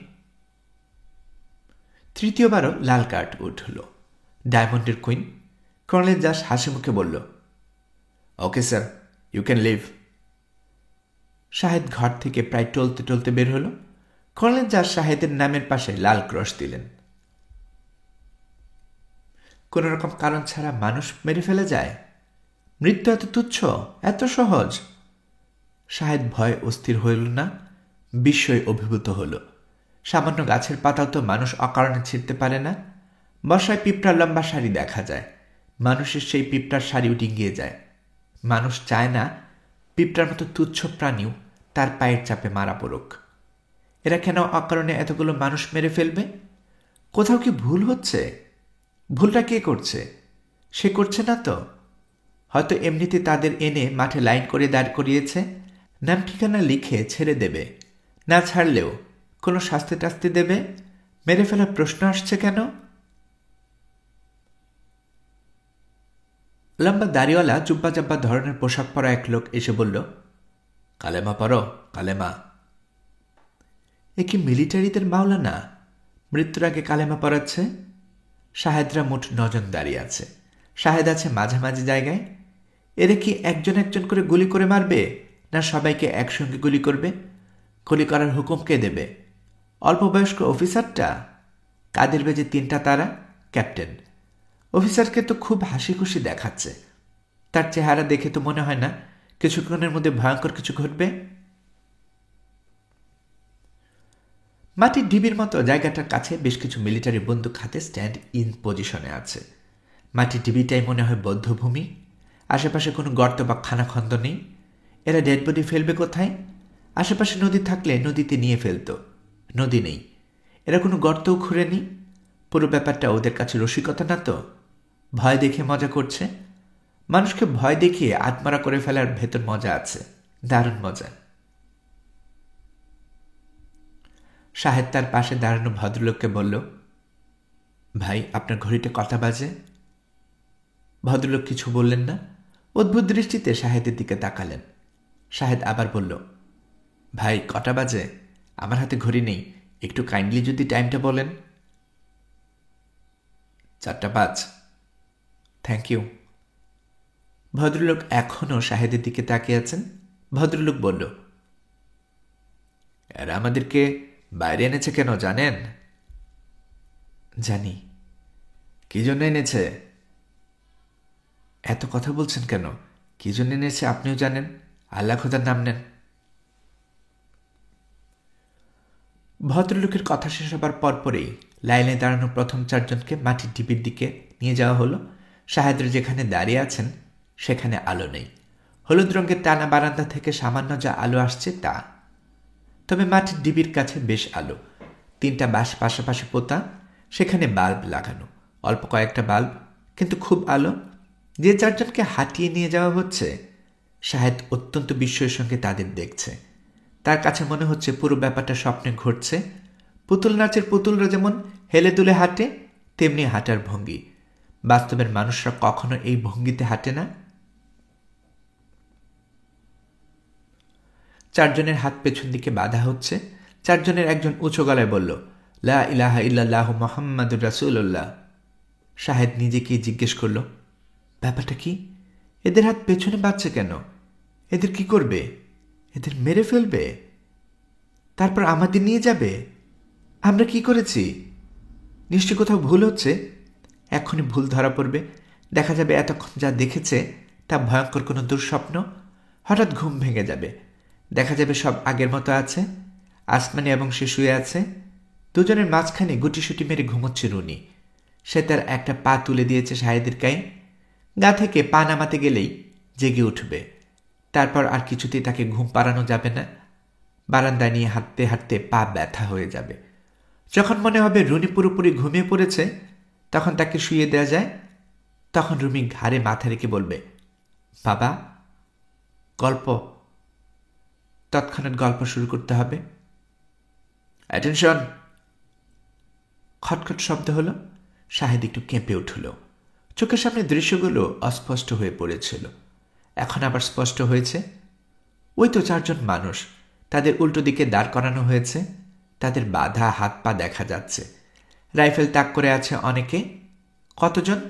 তৃতীয়বারও লাল কার্ড উঠল, ডায়মন্ডের কুইন। কর্নেল জাস হাসি মুখে বলল, okay sir, you can leave. Shahed ঘর থেকে প্রায় টলতে টলতে বের হল। কর্নেল জাস শাহেদের নামের পাশে লাল ক্রস দিলেন। কোন রকম কারণ ছাড়া মানুষ মেরে ফেলে যায়? মৃত্যু এত তুচ্ছ, এত সহজ? শাহেদ ভয় অস্থির হইল না, বিস্ময় অভিভূত হল। সামান্য গাছের পাতাও তো মানুষ অকারণে ছিঁড়তে পারে না। বর্ষায় পিঁপড়ার লম্বা সারি দেখা যায়, মানুষের সেই পিঁপড়ার সারিও ডিঙ্গিয়ে যায়। মানুষ চায় না পিঁপড়ার মতো তুচ্ছ প্রাণীও তার পায়ের চাপে মারা পড়ুক। এরা কেন অকারণে এতগুলো মানুষ মেরে ফেলবে? কোথাও কি ভুল হচ্ছে? ভুলটা কে করছে? সে করছে না তো? হয়তো এমনিতে তাদের এনে মাঠে লাইন করে দাঁড় করিয়েছে, নাম ঠিকানা লিখে ছেড়ে দেবে। না ছাড়লেও কোনো শাস্তি টাস্তি দেবে। মেরে ফেলার প্রশ্ন আসছে কেন? লম্বা দাড়িওয়ালা জুব্বা জাব্বা ধরনের পোশাক পরা এক লোক এসে বলল, কালেমা পড়ো, কালেমা। এ কি মিলিটারিদের মাওলা না? মৃত্যুর আগে কালেমা পড়াচ্ছে। শাহেদরা মোট 9 জন দাঁড়িয়ে আছে। শাহেদ আছে মাঝামাঝি জায়গায়। এরা কি একজন একজন করে গুলি করে মারবে, না সবাইকে একসঙ্গে গুলি করবে? গুলি করার হুকুম কে দেবে? অল্প বয়স্ক অফিসারটা? কাদের বেজে 3টা তারা? ক্যাপ্টেন। অফিসারকে তো খুব হাসি খুশি দেখাচ্ছে। তার চেহারা দেখে তো মনে হয় না কিছুক্ষণের মধ্যে ভয়ঙ্কর কিছু ঘটবে। মাটির ঢিবির মতো জায়গাটার কাছে বেশ কিছু মিলিটারি বন্দুক হাতে স্ট্যান্ড ইন পজিশনে আছে। মাটির ঢিবিটাই মনে হয় বদ্ধভূমি। আশেপাশে কোনো গর্ত বা খানাখন্দ নেই। এরা ডেড বডি ফেলবে কোথায়? আশেপাশে নদী থাকলে নদীতে নিয়ে ফেলত। নদী নেই, এরা কোনো গর্তও খুঁড়েনি। পুরো ব্যাপারটা ওদের কাছে রসিকতা না তো? ভয় দেখে মজা করছে। মানুষকে ভয় দেখিয়ে আত্মারা করে ফেলার ভেতর মজা আছে, দারুণ মজা। শাহেদ তার পাশে দাঁড়ানো ভদ্রলোককে বলল, ভাই আপনার ঘড়িতে কটা বাজে? ভদ্রলোক কিছু বললেন না। অদ্ভুত দৃষ্টিতে শাহেদের দিকে তাকালেন। শাহেদ আবার বলল, ভাই কটা বাজে? আমার হাতে ঘড়ি নেই, একটু কাইন্ডলি যদি টাইমটা বলেন। 4:05। Thank you. ভদ্রলোক এখনও শাহেদের দিকে তাকিয়ে আছেন। ভদ্রলোক বলল, এরা আমাদেরকে বাইরে এনেছে কেন জানেন? জানি। কি জন্য এনেছে? এত কথা বলছেন কেন? কি জন্য এনেছে আপনিও জানেন? আল্লাহ খোদার নাম নেন। ভদ্রলোকের কথা শেষ হবার পরপরেই লাইনে দাঁড়ানো প্রথম চারজনকে মাটির ঢিপির দিকে নিয়ে যাওয়া হলো। শাহেদরা যেখানে দাঁড়িয়ে আছেন সেখানে আলো নেই। হলুদ রঙের টানা বারান্দা থেকে সামান্য যা আলো আসছে তা। তবে মাটির ডিবির কাছে বেশ আলো। 3টা বাঁশ পাশাপাশি পোতা, সেখানে বাল্ব লাগানো, অল্প কয়েকটা বাল্ব, কিন্তু খুব আলো। যে চারজনকে হাঁটিয়ে নিয়ে যাওয়া হচ্ছে, শাহেদ অত্যন্ত বিস্ময়ের সঙ্গে তাদের দেখছে। তার কাছে মনে হচ্ছে পুরো ব্যাপারটা স্বপ্নে ঘটছে। পুতুল নাচের পুতুলরা যেমন হেলে দুলে হাঁটে, তেমনি হাঁটার ভঙ্গি। বাস্তবের মানুষরা কখনো এই ভঙ্গিতে হাঁটে না। চারজনের হাত পেছন দিকে বাঁধা হচ্ছে। চারজনের একজন উঁচু গলায় বলল, লা ইলাহা ইল্লাল্লাহু মুহাম্মাদুর রাসূলুল্লাহ। শাহেদ নিজেকে জিজ্ঞেস করল, ব্যাপারটা কি? এদের হাত পেছনে বাঁধছে কেন? এদের কি করবে? এদের মেরে ফেলবে? তারপর আমাদের নিয়ে যাবে? আমরা কি করেছি? নিশ্চয় কোথাও ভুল হচ্ছে। এখনই ভুল ধরা পড়বে। দেখা যাবে এতক্ষণ যা দেখেছে তা ভয়ঙ্কর কোনো দুঃস্বপ্ন। হঠাৎ ঘুম ভেঙে যাবে। দেখা যাবে সব আগের মতো আছে। আসমানি এবং সে শুয়ে আছে। দুজনের মাঝখানে গুটিসুটি মেরে ঘুমোচ্ছে রুনি। সে তার একটা পা তুলে দিয়েছে শাহেদের গায়ে। গা থেকে পা নামাতে গেলেই জেগে উঠবে। তারপর আর কিছুতেই তাকে ঘুম পাড়ানো যাবে না। বারান্দা নিয়ে হাঁটতে হাঁটতে পা ব্যথা হয়ে যাবে। যখন মনে হবে রুনি পুরোপুরি ঘুমিয়ে পড়েছে, তখন তাকে শুয়ে দেওয়া যায়। তখন রুমি ঘাড়ে মাথা রেখে বলবে, বাবা, গল্প। তৎক্ষণাৎ গল্প শুরু করতে হবে। অ্যাটেনশন। খটখট শব্দ হলো। শাহেদ একটু কেঁপে উঠল। চোখের সামনে দৃশ্যগুলো অস্পষ্ট হয়ে পড়েছিল, এখন আবার স্পষ্ট হয়েছে। ওই তো চারজন মানুষ, তাদের উল্টো দিকে দাঁড় করানো হয়েছে। তাদের বাঁধা হাত পা দেখা যাচ্ছে। রাইফেল তাক করে আছে অনেকে। কতজন?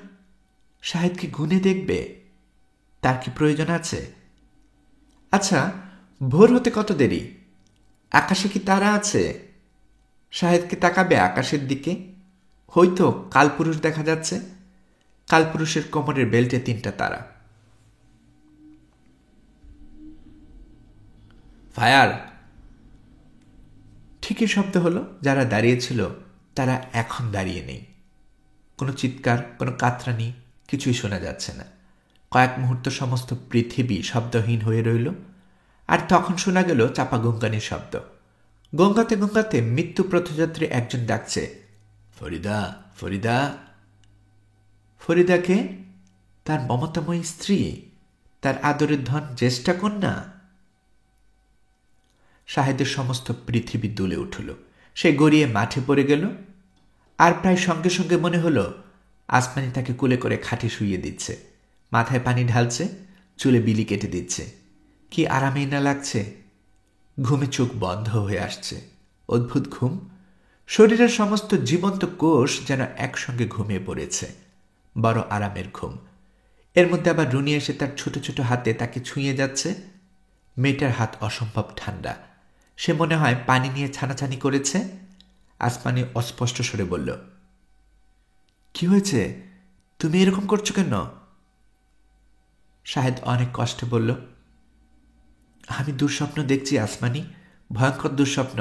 শাহেদ কি গুনে দেখবে? তার কি প্রয়োজন আছে? আচ্ছা, ভোর হতে কত দেরি? আকাশে কি তারা আছে? শাহেদকে তাকাবে আকাশের দিকে। হয়তো কালপুরুষ দেখা যাচ্ছে। কালপুরুষের কোমরের বেল্টে 3টা তারা। ফায়ার। ঠিকই শব্দ হলো। যারা দাঁড়িয়েছিল তারা এখন দাঁড়িয়ে নেই। কোনো চিৎকার, কোনো কাতরানি কিছুই শোনা যাচ্ছে না। কয়েক মুহূর্ত সমস্ত পৃথিবী শব্দহীন হয়ে রইল। আর তখন শোনা গেল চাপা গঙ্গানির শব্দ। গঙ্গাতে গঙ্গাতে মৃত্যু পথযাত্রী একজন ডাকছে, ফরিদা, ফরিদা। ফরিদাকে? তার মমতাময়ী স্ত্রী, তার আদরের ধন, জ্যেষ্ঠা কন্যা। শাহেদের সমস্ত পৃথিবী দুলে উঠল। সে গড়িয়ে মাঠে পড়ে গেল। আর প্রায় সঙ্গে সঙ্গে মনে হলো আসমানি তাকে কুলে করে খাটে শুইয়ে দিচ্ছে, মাথায় পানি ঢালছে, চুলে বিলি কেটে দিচ্ছে। কি আরামেই না লাগছে। ঘুমে চোখ বন্ধ হয়ে আসছে। অদ্ভুত ঘুম। শরীরের সমস্ত জীবন্ত কোষ যেন একসঙ্গে ঘুমিয়ে পড়েছে। বড় আরামের ঘুম। এর মধ্যে আবার রুনি এসে তার ছোট ছোট হাতে তাকে ছুঁয়ে যাচ্ছে। মেয়েটার হাত অসম্ভব ঠান্ডা। সে মনে হয় পানি নিয়ে ছানাছানি করেছে। আসমানি অস্পষ্ট স্বরে বলল, কি হয়েছে? তুমি এরকম করছো কেন? শাহেদ অনেক কষ্টে বলল, আমি দুঃস্বপ্ন দেখছি আসমানি, ভয়ঙ্কর দুঃস্বপ্ন।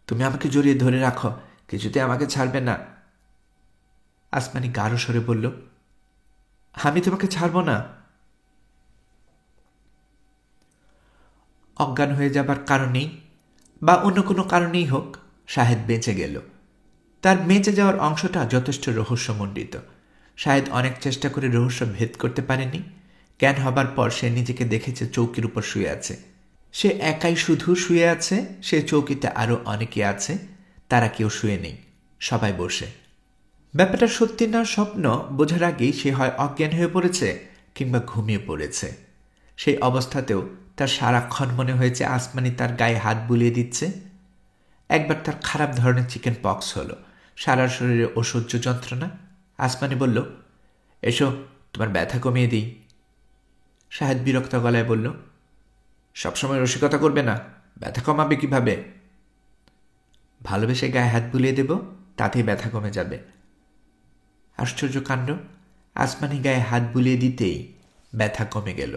তুমি আমাকে জড়িয়ে ধরে রাখো, কিছুতে আমাকে ছাড়বে না। আসমানি গাঢ় স্বরে বলল, আমি তোমাকে ছাড়ব না। অজ্ঞান হয়ে যাবার কারণেই বা অন্য কোনো কারণেই হোক, শাহেদ বেঁচে গেল। তার বেঁচে যাওয়ার অংশটা যথেষ্ট রহস্যমণ্ডিত। শাহেদ অনেক চেষ্টা করে রহস্য ভেদ করতে পারেনি। জ্ঞান হবার পর সে নিজেকে দেখেছে চৌকির উপর শুয়ে আছে। সে একাই শুধু শুয়ে আছে। সে চৌকিতে আরও অনেকে আছে, তারা কেউ শুয়ে নেই, সবাই বসে। ব্যাপারটা সত্যি না স্বপ্ন বোঝার আগেই সে হয় অজ্ঞান হয়ে পড়েছে কিংবা ঘুমিয়ে পড়েছে। সেই অবস্থাতেও তার সারাক্ষণ মনে হয়েছে আসমানি তার গায়ে হাত বুলিয়ে দিচ্ছে। একবার তার খারাপ ধরনের চিকেন পক্স হলো, সারা শরীরে অসহ্য যন্ত্রণা। আসমানি বলল, এসো, তোমার ব্যথা কমিয়ে দিই। শাহেদ বিরক্ত গলায় বলল, সবসময় রসিকতা করবে না, ব্যথা কমাবে কিভাবে? ভালোবেসে গায়ে হাত বুলিয়ে দেব, তাতেই ব্যথা কমে যাবে। আশ্চর্য কাণ্ড। আসমানি গায়ে হাত বুলিয়ে দিতেই ব্যথা কমে গেল।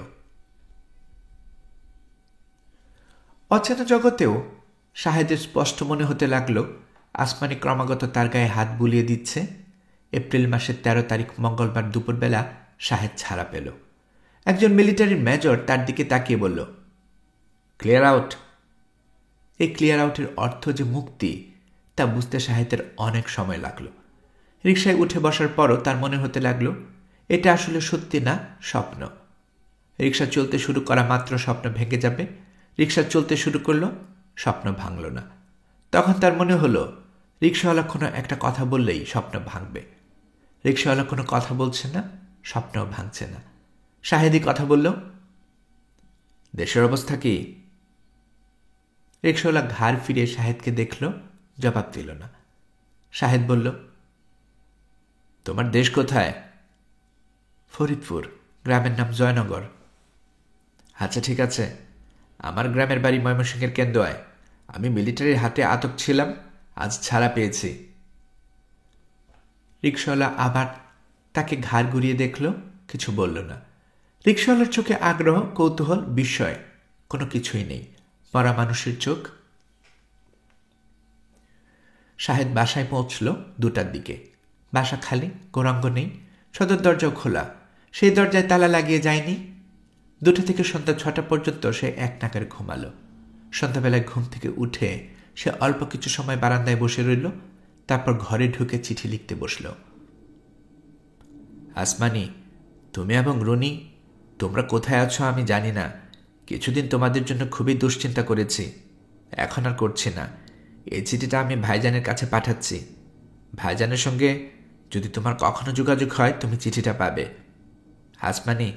অচেনা জগতেও শাহেদের স্পষ্ট মনে হতে লাগল আসমানি ক্রমাগত তার গায়ে হাত বুলিয়ে দিচ্ছে। এপ্রিল মাসের 13 তারিখ মঙ্গলবার দুপুরবেলা শাহেদ ছাড়া পেল। একজন মিলিটারির মেজর তার দিকে তাকিয়ে বলল, ক্লিয়ার আউট। এই ক্লিয়ার আউটের অর্থ যে মুক্তি তা বুঝতে শাহেদের অনেক সময় লাগলো। রিকশায় উঠে বসার পরও তার মনে হতে লাগলো এটা আসলে সত্যি না স্বপ্ন। রিকশা চলতে শুরু করা মাত্র স্বপ্ন ভেঙে যাবে। রিকশা চলতে শুরু করলো, স্বপ্ন ভাঙল না। তখন তার মনে হলো রিকশাওয়ালা কোনো একটা কথা বললেই স্বপ্ন ভাঙবে। রিকশাওয়ালা কোনো কথা বলছে না, স্বপ্নও ভাঙছে না। শাহেদি কথা বলল, দেশের অবস্থা কি? রিকশাওয়ালা ঘাড় ফিরিয়ে শাহেদকে দেখল, জবাব দিল না। শাহেদ বলল, তোমার দেশ কোথায়? ফরিদপুর, গ্রামের নাম জয়নগর। আচ্ছা ঠিক আছে, আমার গ্রামের বাড়ি ময়মনসিংহের কেন্দুয়ায়। আমি মিলিটারির হাতে আটক ছিলাম, আজ ছাড়া পেয়েছি। রিকশাওয়ালা আবার তাকে ঘাড় ঘুরিয়ে দেখল, কিছু বলল না। রিকশাওয়ালার চোখে আগ্রহ, কৌতূহল, বিস্ময় কোনো কিছুই নেই, মরা মানুষের চোখ। শাহেদ বাসায় পৌঁছল 2টার দিকে। বাসা খালি, গোরাঙ্গ নেই, সদর দরজাও খোলা। সেই দরজায় তালা লাগিয়ে যায়নি। 2টা থেকে সন্ধ্যা 6টা পর্যন্ত সে এক নাগারে ঘুমালো। সন্ধ্যাবেলায় ঘুম থেকে উঠে সে অল্প কিছু সময় বারান্দায় বসে রইল, তারপর ঘরে ঢুকে চিঠি লিখতে বসল। আসমানি, তুমি এবং রুনি, তোমরা কোথায় আছো আমি জানি না। কিছুদিন তোমাদের জন্য খুবই দুশ্চিন্তা করেছি, এখন আর করছি না। এই চিঠিটা আমি ভাইজানের কাছে পাঠাচ্ছি। ভাইজানের সঙ্গে যদি তোমার কখনো যোগাযোগ হয় তুমি চিঠিটা পাবে। আসমানি,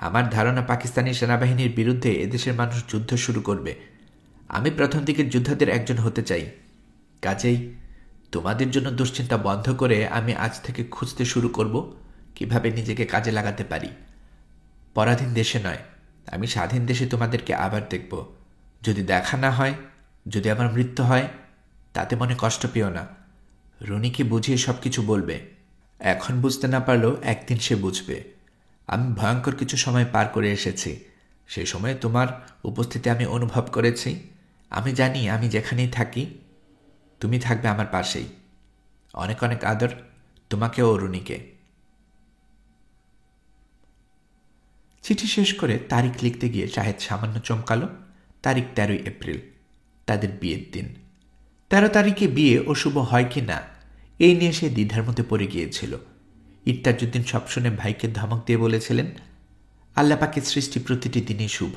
আমার ধারণা পাকিস্তানি সেনাবাহিনীর বিরুদ্ধে এদেশের মানুষ যুদ্ধ শুরু করবে। আমি প্রথম দিকের যোদ্ধাদের একজন হতে চাই। কাজেই তোমাদের জন্য দুশ্চিন্তা বন্ধ করে আমি আজ থেকে খুঁজতে শুরু করব কিভাবে নিজেকে কাজে লাগাতে পারি। পরাধীন দেশে নয়, আমি স্বাধীন দেশে তোমাদেরকে আবার দেখব। যদি দেখা না হয়, যদি আমার মৃত্যু হয়, তাতে মনে কষ্ট পেও না। রুনিকে বুঝিয়ে সব কিছু বলবে। এখন বুঝতে না পারলেও একদিন সে বুঝবে। আমি ভয়ঙ্কর কিছু সময় পার করে এসেছি। সেই সময়ে তোমার উপস্থিতি আমি অনুভব করেছি। আমি জানি আমি যেখানেই থাকি তুমি থাকবে আমার পাশেই। অনেক অনেক আদর, তোমাকে ও রুনিকে। চিঠি শেষ করে তারিখ লিখতে গিয়ে শাহেদ সামান্য চমকালো। তারিখ 13 এপ্রিল, তাদের বিয়ের দিন। 13 তারিখে বিয়ে ও শুভ হয় কি না এই নিয়ে সে দ্বিধার মধ্যে পড়ে গিয়েছিল। ইত্তাজউদ্দিন সব শুনে ভাইকে ধমক দিয়ে বলেছিলেন, আল্লাহ পাকের সৃষ্টি প্রতিটি দিনই শুভ।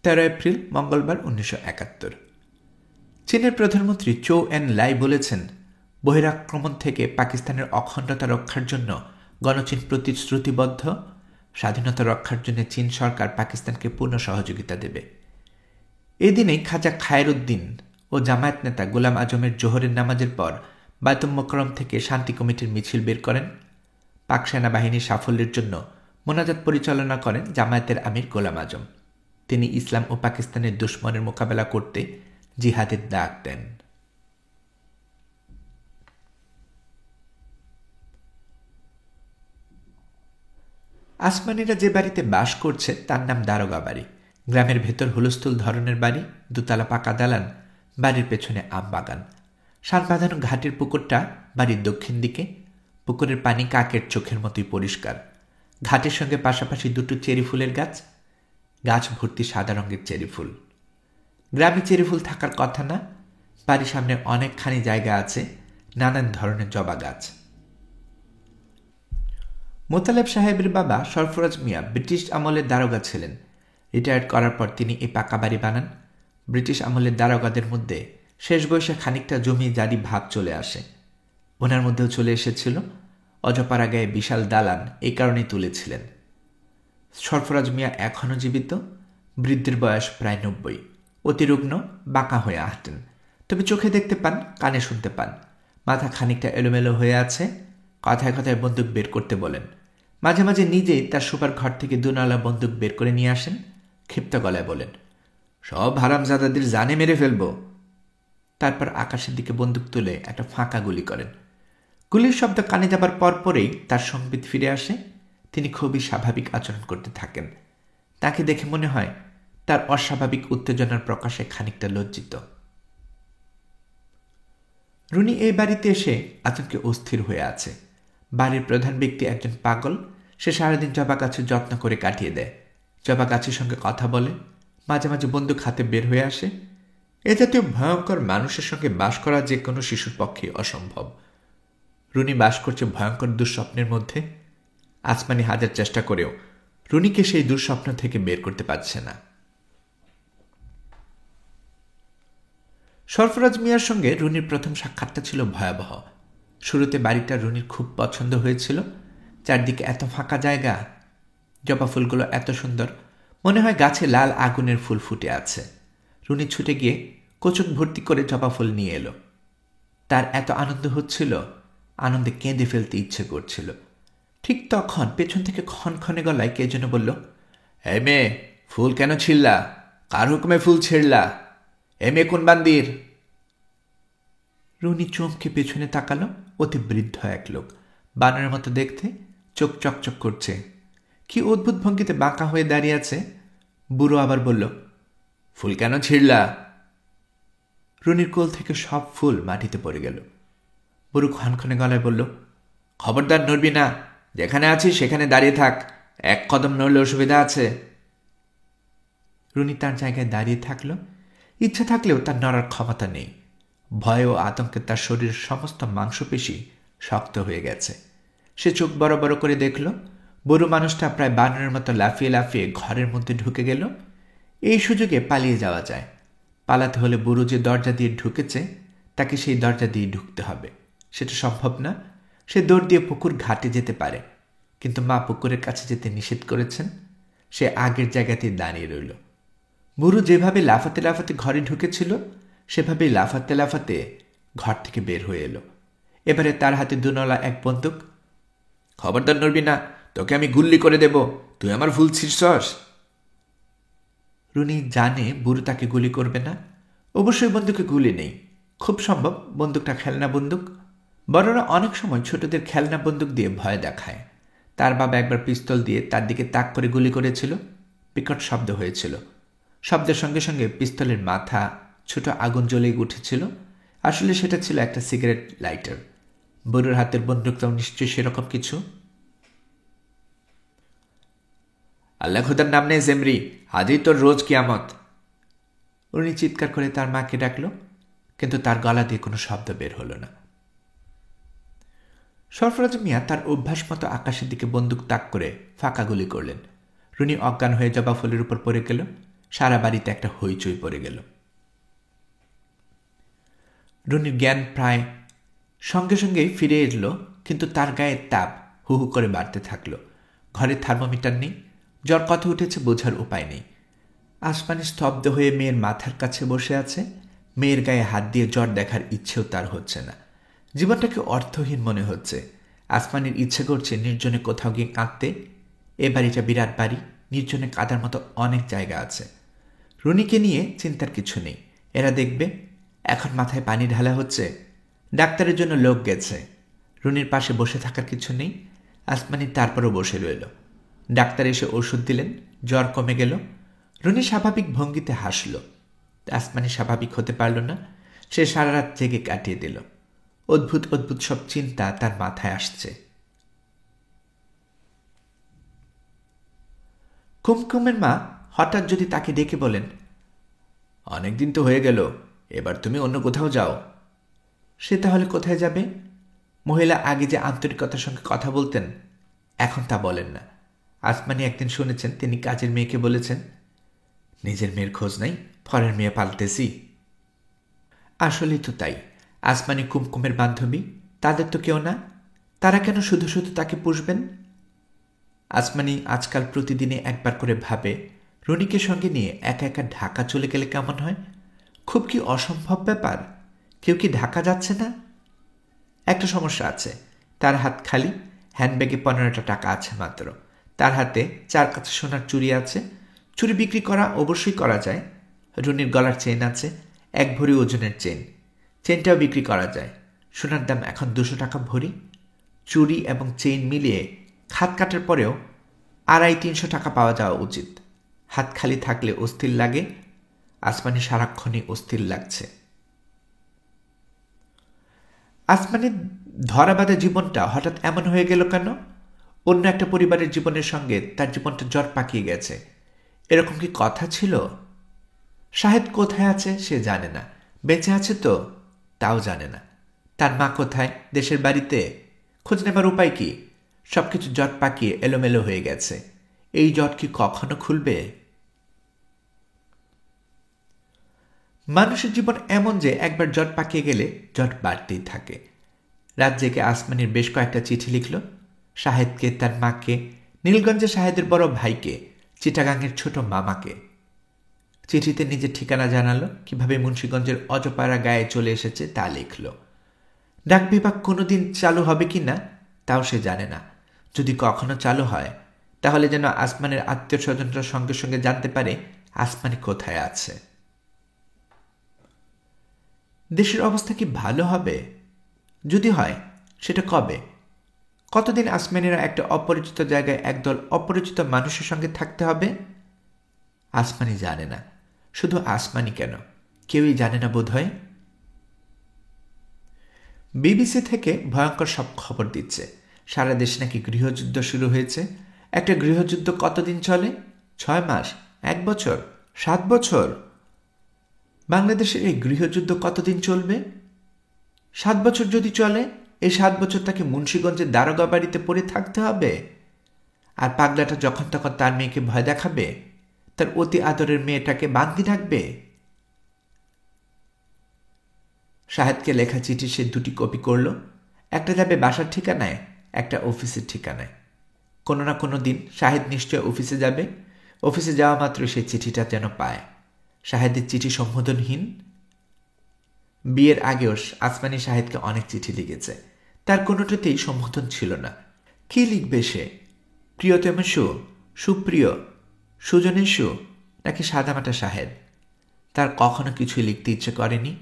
13 এপ্রিল মঙ্গলবার 1971। চীনের প্রধানমন্ত্রী চৌ এন লাই বলেছেন, বহিরাক্রমণ থেকে পাকিস্তানের অখণ্ডতা রক্ষার জন্য গণচীন প্রতিশ্রুতিবদ্ধ। স্বাধীনতা রক্ষার জন্য চীন সরকার পাকিস্তানকে পূর্ণ সহযোগিতা দেবে। এদিনেই খাজা খায়রুদ্দিন ও জামায়াত নেতা গোলাম আজমের জোহরের নামাজের পর বায়তুল মোকাররম থেকে শান্তি কমিটির মিছিল বের করেন। পাক সেনাবাহিনীর সাফল্যের জন্য মোনাজাত পরিচালনা করেন জামায়াতের আমির গোলাম আজম। তিনি ইসলাম ও পাকিস্তানের দুশ্মনের মোকাবেলা করতে জিহাদের ডাক দেন। আসমানিরা যে বাড়িতে বাস করছে তার নাম দারোগা বাড়ি। গ্রামের ভেতর হুলস্থুল ধরনের বাড়ি, 2তলা পাকা দালান, বাড়ির পেছনে আম বাগান। সার বাঁধানো ঘাটের পুকুরটা বাড়ির দক্ষিণ দিকে। পুকুরের পানি কাকের চোখের মতোই পরিষ্কার। ঘাটের সঙ্গে পাশাপাশি 2টো চেরি ফুলের গাছ, গাছ ভর্তি সাদা রঙের চেরি ফুল। গ্রামে চেরি ফুল থাকার কথা না, বাড়ির সামনে অনেকখানি জায়গা আছে নানান ধরনের জবা গাছ। মোতালেব সাহেবের বাবা সরফরাজ মিয়া ব্রিটিশ আমলের দারোগা ছিলেন। রিটায়ার্ড করার পর তিনি এই পাকা বাড়ি বানান। ব্রিটিশ আমলের দারোগাদের মধ্যে শেষ বয়সে খানিকটা জমি জারি ভাব চলে আসে। ওনার মধ্যেও চলে এসেছিল। অজপাড়া গায়ে বিশাল দালান এই কারণেই তুলেছিলেন। সরফরাজ মিয়া এখনও জীবিত। বৃদ্ধের বয়স প্রায় 90। অতিরুগ্ন, বাঁকা হয়ে হাঁটেন, তবে চোখে দেখতে পান, কানে শুনতে পান। মাথা খানিকটা এলোমেলো হয়ে আছে। কথায় কথায় বন্দুক বের করতে বলেন। মাঝে মাঝে নিজেই তার শোবার ঘর থেকে 2 নলা বন্দুক বের করে নিয়ে আসেন। ক্ষিপ্ত গলায় বলেন, সব হারামজাদাদের জানে মেরে ফেলব। তারপর আকাশের দিকে বন্দুক তুলে একটা ফাঁকা গুলি করেন। গুলির শব্দ কানে যাবার পরপরেই তার সংবিত ফিরে আসে। তিনি খুবই স্বাভাবিক আচরণ করতে থাকেন। তাকে দেখে মনে হয় তার অস্বাভাবিক উত্তেজনার প্রকাশে খানিকটা লজ্জিত। রুনি এই বাড়িতে এসে আতঙ্কে অস্থির হয়ে আছে। বাড়ির প্রধান ব্যক্তি একজন পাগল। সে সারাদিন জবা গাছের যত্ন করে কাটিয়ে দেয়, জবা গাছের সঙ্গে কথা বলে, মাঝে মাঝে বন্দুক হাতে বের হয়ে আসে। এ জাতীয় ভয়ঙ্কর মানুষের সঙ্গে বাস করা যে কোনো শিশুর পক্ষে অসম্ভব। রুনি বাস করছে ভয়ঙ্কর দুঃস্বপ্নের মধ্যে। আসমানি হাজার চেষ্টা করেও রুনিকে সেই দুঃস্বপ্ন থেকে বের করতে পারছে না। সরফরাজ মিয়ার সঙ্গে রুনির প্রথম সাক্ষাৎটা ছিল ভয়াবহ। শুরুতে বাড়িটা রুনির খুব পছন্দ হয়েছিল। চারদিকে এত ফাঁকা জায়গা, জবা ফুলগুলো এত সুন্দর, মনে হয় গাছে লাল আগুনের ফুল ফুটে আছে। রুনি ছুটে গিয়ে কোচক ভর্তি করে জবা ফুল নিয়ে এলো। তার এত আনন্দ হচ্ছিল, আনন্দে কেঁদে ফেলতে ইচ্ছে করছিল। ঠিক তখন পেছন থেকে ক্ষণক্ষণে গলায় কে যেন বলল, এই মেয়ে, ফুল কেন ছিঁড়লা? কার হুকুমে ফুল ছিঁড়লা? এ মেয়ে কোন বান্দির? রুনি চমকে পেছনে তাকালো। অতি বৃদ্ধ এক লোক, বানরের মতো দেখতে, চোখ চকচক করছে, কি অদ্ভুত ভঙ্গিতে বাঁকা হয়ে দাঁড়িয়ে আছে। বুড়ো আবার বলল, ফুল কেন ছিঁড়লা? রুনির কোল থেকে সব ফুল মাটিতে পড়ে গেল। বুড়ো ক্ষণক্ষণে গলায় বলল, খবরদার নড়বি না, যেখানে আছিস সেখানে দাঁড়িয়ে থাক, এক কদম নড়লে অসুবিধা আছে। রুনি তার জায়গায় দাঁড়িয়ে থাকল। ইচ্ছা থাকলেও তার নড়ার ক্ষমতা নেই। ভয় ও আতঙ্কে তার শরীরের সমস্ত মাংসপেশি শক্ত হয়ে গেছে। সে চোখ বড় বড় করে দেখল, বুড়ো মানুষটা প্রায় বানরের মতো লাফিয়ে লাফিয়ে ঘরের মধ্যে ঢুকে গেল। এই সুযোগে পালিয়ে যাওয়া যায়। পালাতে হলে বুড়ো যে দরজা দিয়ে ঢুকেছে তাকে সেই দরজা দিয়ে ঢুকতে হবে। সেটা সম্ভব না। সে দৌড় দিয়ে পুকুর ঘাটে যেতে পারে, কিন্তু মা পুকুরের কাছে যেতে নিষেধ করেছেন। সে আগের জায়গাতেই দাঁড়িয়ে রইল। বুড়ো যেভাবে লাফাতে লাফাতে ঘরে ঢুকেছিল সেভাবেই লাফাতে লাফাতে ঘর থেকে বের হয়ে এলো। এবারে তার হাতে দুনলা এক বন্দুক। খবরদার নড়বি না, তোকে আমি গুল্লি করে দেব, তুই আমার ফুল ছিঁড়ছস। রুনি জানে বুড়ো তাকে গুলি করবে না। অবশ্যই বন্দুকে গুলি নেই। খুব সম্ভব বন্দুকটা খেলনা বন্দুক। বড়রা অনেক সময় ছোটদের খেলনা বন্দুক দিয়ে ভয় দেখায়। তার বাবা একবার পিস্তল দিয়ে তার দিকে তাক করে গুলি করেছিল। বিকট শব্দ হয়েছিল। শব্দের সঙ্গে সঙ্গে পিস্তলের মাথা ছোট আগুন জ্বলে উঠেছিল। আসলে সেটা ছিল একটা সিগারেট লাইটার। বুড়োর হাতের বন্দুকটাও নিশ্চয়ই সেরকম কিছু। আল্লাহ খুদার নাম নেই জেমরি, আজই তোর রোজ কিয়ামত। উনি চিৎকার করে তার মাকে ডাকল, কিন্তু তার গলা দিয়ে কোনো শব্দ বের হল না। সরফরাজ মিয়া তার অভ্যাস মতো আকাশের দিকে বন্দুক তাক করে ফাঁকা গুলি করলেন। রুনি অজ্ঞান হয়ে জবা ফুলের উপর পড়ে গেল। সারা বাড়িতে একটা হইচই পড়ে গেল। রুনির জ্ঞান প্রায় সঙ্গে সঙ্গেই ফিরে এলো, কিন্তু তার গায়ের তাপ হু হু করে বাড়তে থাকল। ঘরে থার্মোমিটার নেই, জ্বর কত উঠেছে বোঝার উপায় নেই। আসমানি স্তব্ধ হয়ে মেয়ের মাথার কাছে বসে আছে। মেয়ের গায়ে হাত দিয়ে জ্বর দেখার ইচ্ছেও তার হচ্ছে না। জীবনটাকে অর্থহীন মনে হচ্ছে। আসমানির ইচ্ছে করছে নির্জনে কোথাও গিয়ে কাঁদতে। এ বাড়িটা বিরাট বাড়ি, নির্জনে কাঁদার মতো অনেক জায়গা আছে। রুনিকে নিয়ে চিন্তার কিছু নেই। এরা দেখবে। এখন মাথায় পানি ঢালা হচ্ছে। ডাক্তারের জন্য লোক গেছে। রুনির পাশে বসে থাকার কিছু নেই। আসমানি তারপরও বসে রইল। ডাক্তার এসে ওষুধ দিলেন, জ্বর কমে গেল। রুনি স্বাভাবিক ভঙ্গিতে হাসল। আসমানি স্বাভাবিক হতে পারল না। সে সারা রাত জেগে কাটিয়ে দিল। অদ্ভুত অদ্ভুত সব চিন্তা তার মাথায় আসছে। কুমকুমের মা হঠাৎ যদি তাকে ডেকে বলেন, অনেকদিন তো হয়ে গেল, এবার তুমি অন্য কোথাও যাও, সে তাহলে কোথায় যাবে? মহিলা আগে যে আন্তরিকতার সঙ্গে কথা বলতেন, এখন তা বলেন না। আসমানি একদিন শুনেছেন তিনি কাজের মেয়েকে বলেছেন, নিজের মেয়ের খোঁজ নাই, পরের মেয়ে পাল্টেছি। আসলেই তো তাই। আসমানি কুমকুমের বান্ধবী, তাদের তো কেউ না। তারা কেন শুধু শুধু তাকে পুষবেন? আসমানি আজকাল প্রতিদিনে একবার করে ভাবে, রনিকে সঙ্গে নিয়ে একা একা ঢাকা চলে গেলে কেমন হয়? খুব কি অসম্ভব ব্যাপার? কেউ কি ঢাকা যাচ্ছে না? একটা সমস্যা আছে। তার হাত খালি, হ্যান্ডব্যাগে 15টা টাকা আছে মাত্র। তার হাতে 4 কাছে সোনার চুড়ি আছে। চুড়ি বিক্রি করা অবশ্যই করা যায়। রনির গলার চেন আছে, 1 ভরি ওজনের চেন। চেনটাও বিক্রি করা যায়। সোনার দাম এখন 200 টাকা ভরি। চুড়ি এবং চেইন মিলিয়ে খাত কাটার পরেও 250-300 টাকা পাওয়া যাওয়া উচিত। হাত খালি থাকলে অস্থির লাগে, আসমানি সারাক্ষণই অস্থির লাগছে। আসমানির ধরাবাঁধা জীবনটা হঠাৎ এমন হয়ে গেল কেন? অন্য একটা পরিবারের জীবনের সঙ্গে তার জীবনটা জট পাকিয়ে গেছে, এরকম কি কথা ছিল? শাহেদ কোথায় আছে সে জানে না, বেঁচে আছে তো তাও জানে না। তার মা কোথায়? দেশের বাড়িতে। খোঁজ নেবার উপায় কি? সবকিছু জট পাকিয়ে এলোমেলো হয়ে গেছে। এই জট কি কখনো খুলবে? মানুষের জীবন এমন যে একবার জট পাকিয়ে গেলে জট বাড়তেই থাকে। রাত জেগে আসমানির বেশ কয়েকটা চিঠি লিখল, শাহেদকে, তার মাকে, নীলগঞ্জে শাহেদের বড় ভাইকে, চিটাগাংয়ের ছোট মামাকে। চিঠিতে নিজের ঠিকানা জানালো, কিভাবে মুন্সিগঞ্জের অজপাড়া গায়ে চলে এসেছে তা লিখল। ডাক বিভাগ কোনোদিন চালু হবে কি না তাও সে জানে না। যদি কখনো চালু হয় তাহলে যেন আসমানের আত্মীয় স্বজনরা সঙ্গে সঙ্গে জানতে পারে আসমানি কোথায় আছে। দেশের অবস্থা কি ভালো হবে? যদি হয় সেটা কবে? কতদিন আসমানিরা একটা অপরিচিত জায়গায় একদল অপরিচিত মানুষের সঙ্গে থাকতে হবে? আসমানি জানে না। শুধু আসমানি কেন, কেউই জানে না বোধ হয়। বিবিসি থেকে ভয়ঙ্কর সব খবর দিচ্ছে। সারা দেশে নাকি গৃহযুদ্ধ শুরু হয়েছে। একটা গৃহযুদ্ধ কতদিন চলে? 6 মাস, 1 বছর, 7 বছর? বাংলাদেশের এই গৃহযুদ্ধ কতদিন চলবে? 7 বছর যদি চলে, এই 7 বছর তাকে মুন্সিগঞ্জের দারোগা বাড়িতে পড়ে থাকতে হবে। আর পাগলাটা যখন তখন তার মেয়েকে ভয় দেখাবে, তার অতি আদরের মেয়েটাকে বান্দি রাখবে। শাহেদকে লেখা চিঠি সে 2টি কপি করল। একটা যাবে বাসার ঠিকানায়, একটা অফিসের ঠিকানায়। কোনো না কোনো দিন শাহেদ নিশ্চয় অফিসে যাবে। অফিসে যাওয়া মাত্র সে চিঠিটা যেন পায়। শাহেদের চিঠি সম্বোধনহীন। বিয়ের আগেও আসমানি শাহেদকে অনেক চিঠি লিখেছে, তার কোনোটাতেই সম্বোধন ছিল না। কি লিখবে সে? প্রিয়তমেশু, সুপ্রিয়, সুজনেশু, নাকি সাদামাটা শাহেদ? তার কখনো কিছুই লিখতে ইচ্ছে করেনি।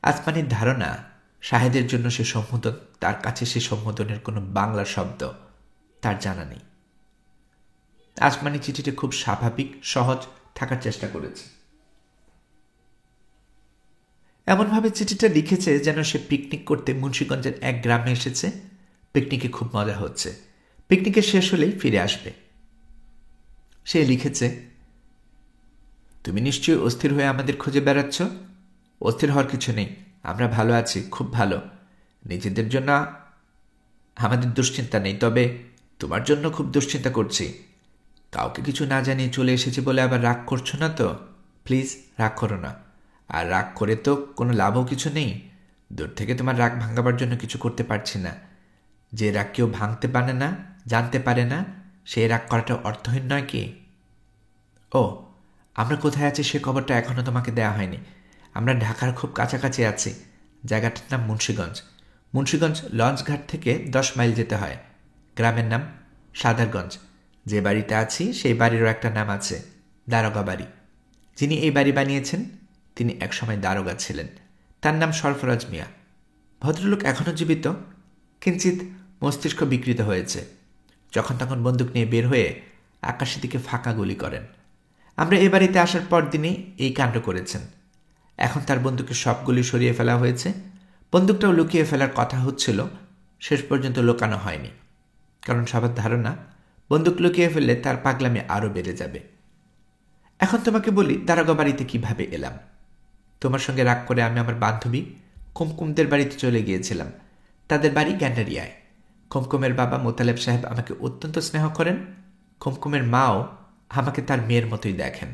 আসমানির ধারণা শাহেদের জন্য সে সম্বোধন, তার কাছে সে সম্বোধনের কোনো বাংলা শব্দ তার জানা নেই। আসমানি চিঠিটা খুব স্বাভাবিক, সহজ থাকার চেষ্টা করেছে। এমনভাবে চিঠিটা লিখেছে যেন সে পিকনিক করতে মুন্সিগঞ্জের এক গ্রামে এসেছে। পিকনিকে খুব মজা হচ্ছে, পিকনিকে শেষ হলেই ফিরে আসবে। সে লিখেছে, তুমি নিশ্চয়ই অস্থির হয়ে আমাদের খুঁজে বেড়াচ্ছ। অস্থির হওয়ার কিছু নেই, আমরা ভালো আছি, খুব ভালো। নিজেদের জন্য আমাদের দুশ্চিন্তা নেই, তবে তোমার জন্য খুব দুশ্চিন্তা করছি। কাউকে কিছু না জানিয়ে চলে এসেছি বলে আবার রাগ করছো না তো? প্লিজ রাগ করো না। আর রাগ করে তো কোনো লাভও কিছু নেই। দূর থেকে তোমার রাগ ভাঙাবার জন্য কিছু করতে পারছি না। যে রাগ কেউ ভাঙতে পারে না, জানতে পারে না, সেই রাগ করাটা অর্থহীন নয় কি? ও, আমরা কোথায় আছি সে খবরটা এখনও তোমাকে দেওয়া হয়নি। আমরা ঢাকার খুব কাছাকাছি আছি। জায়গাটার নাম মুন্সিগঞ্জ। মুন্সিগঞ্জ লঞ্চঘাট থেকে 10 মাইল যেতে হয়। গ্রামের নাম সাদারগঞ্জ। যে বাড়িতে আছি সেই বাড়িরও একটা নাম আছে, দারোগা বাড়ি। যিনি এই বাড়ি বানিয়েছেন তিনি একসময় দারোগা ছিলেন। তার নাম সরফরাজ মিয়া। ভদ্রলোক এখনও জীবিত, কিঞ্চিত মস্তিষ্ক বিকৃত হয়েছে। যখন তখন বন্দুক নিয়ে বের হয়ে আকাশের দিকে ফাঁকা গুলি করেন। আমরা এ বাড়িতে আসার পর দিনেই এই কাণ্ড করেছেন। এখন তার বন্দুকের সব গুলি সরিয়ে ফেলা হয়েছে। বন্দুকটাও লুকিয়ে ফেলার কথা হচ্ছিল, শেষ পর্যন্ত লুকানো হয়নি। কারণ সবার ধারণা বন্দুক লুকিয়ে ফেললে তার পাগলামি আরও বেড়ে যাবে। এখন তোমাকে বলি দারোগা বাড়িতে কিভাবে এলাম। তোমার সঙ্গে রাগ করে আমি আমার বান্ধবী কুমকুমদের বাড়িতে চলে গিয়েছিলাম। তাদের বাড়ি গ্যান্ডারিয়ায়। কুমকুমের বাবা মোতালেব সাহেব আমাকে অত্যন্ত স্নেহ করেন। কুমকুমের মাও আমাকে তার মেয়ের মতোই দেখেন।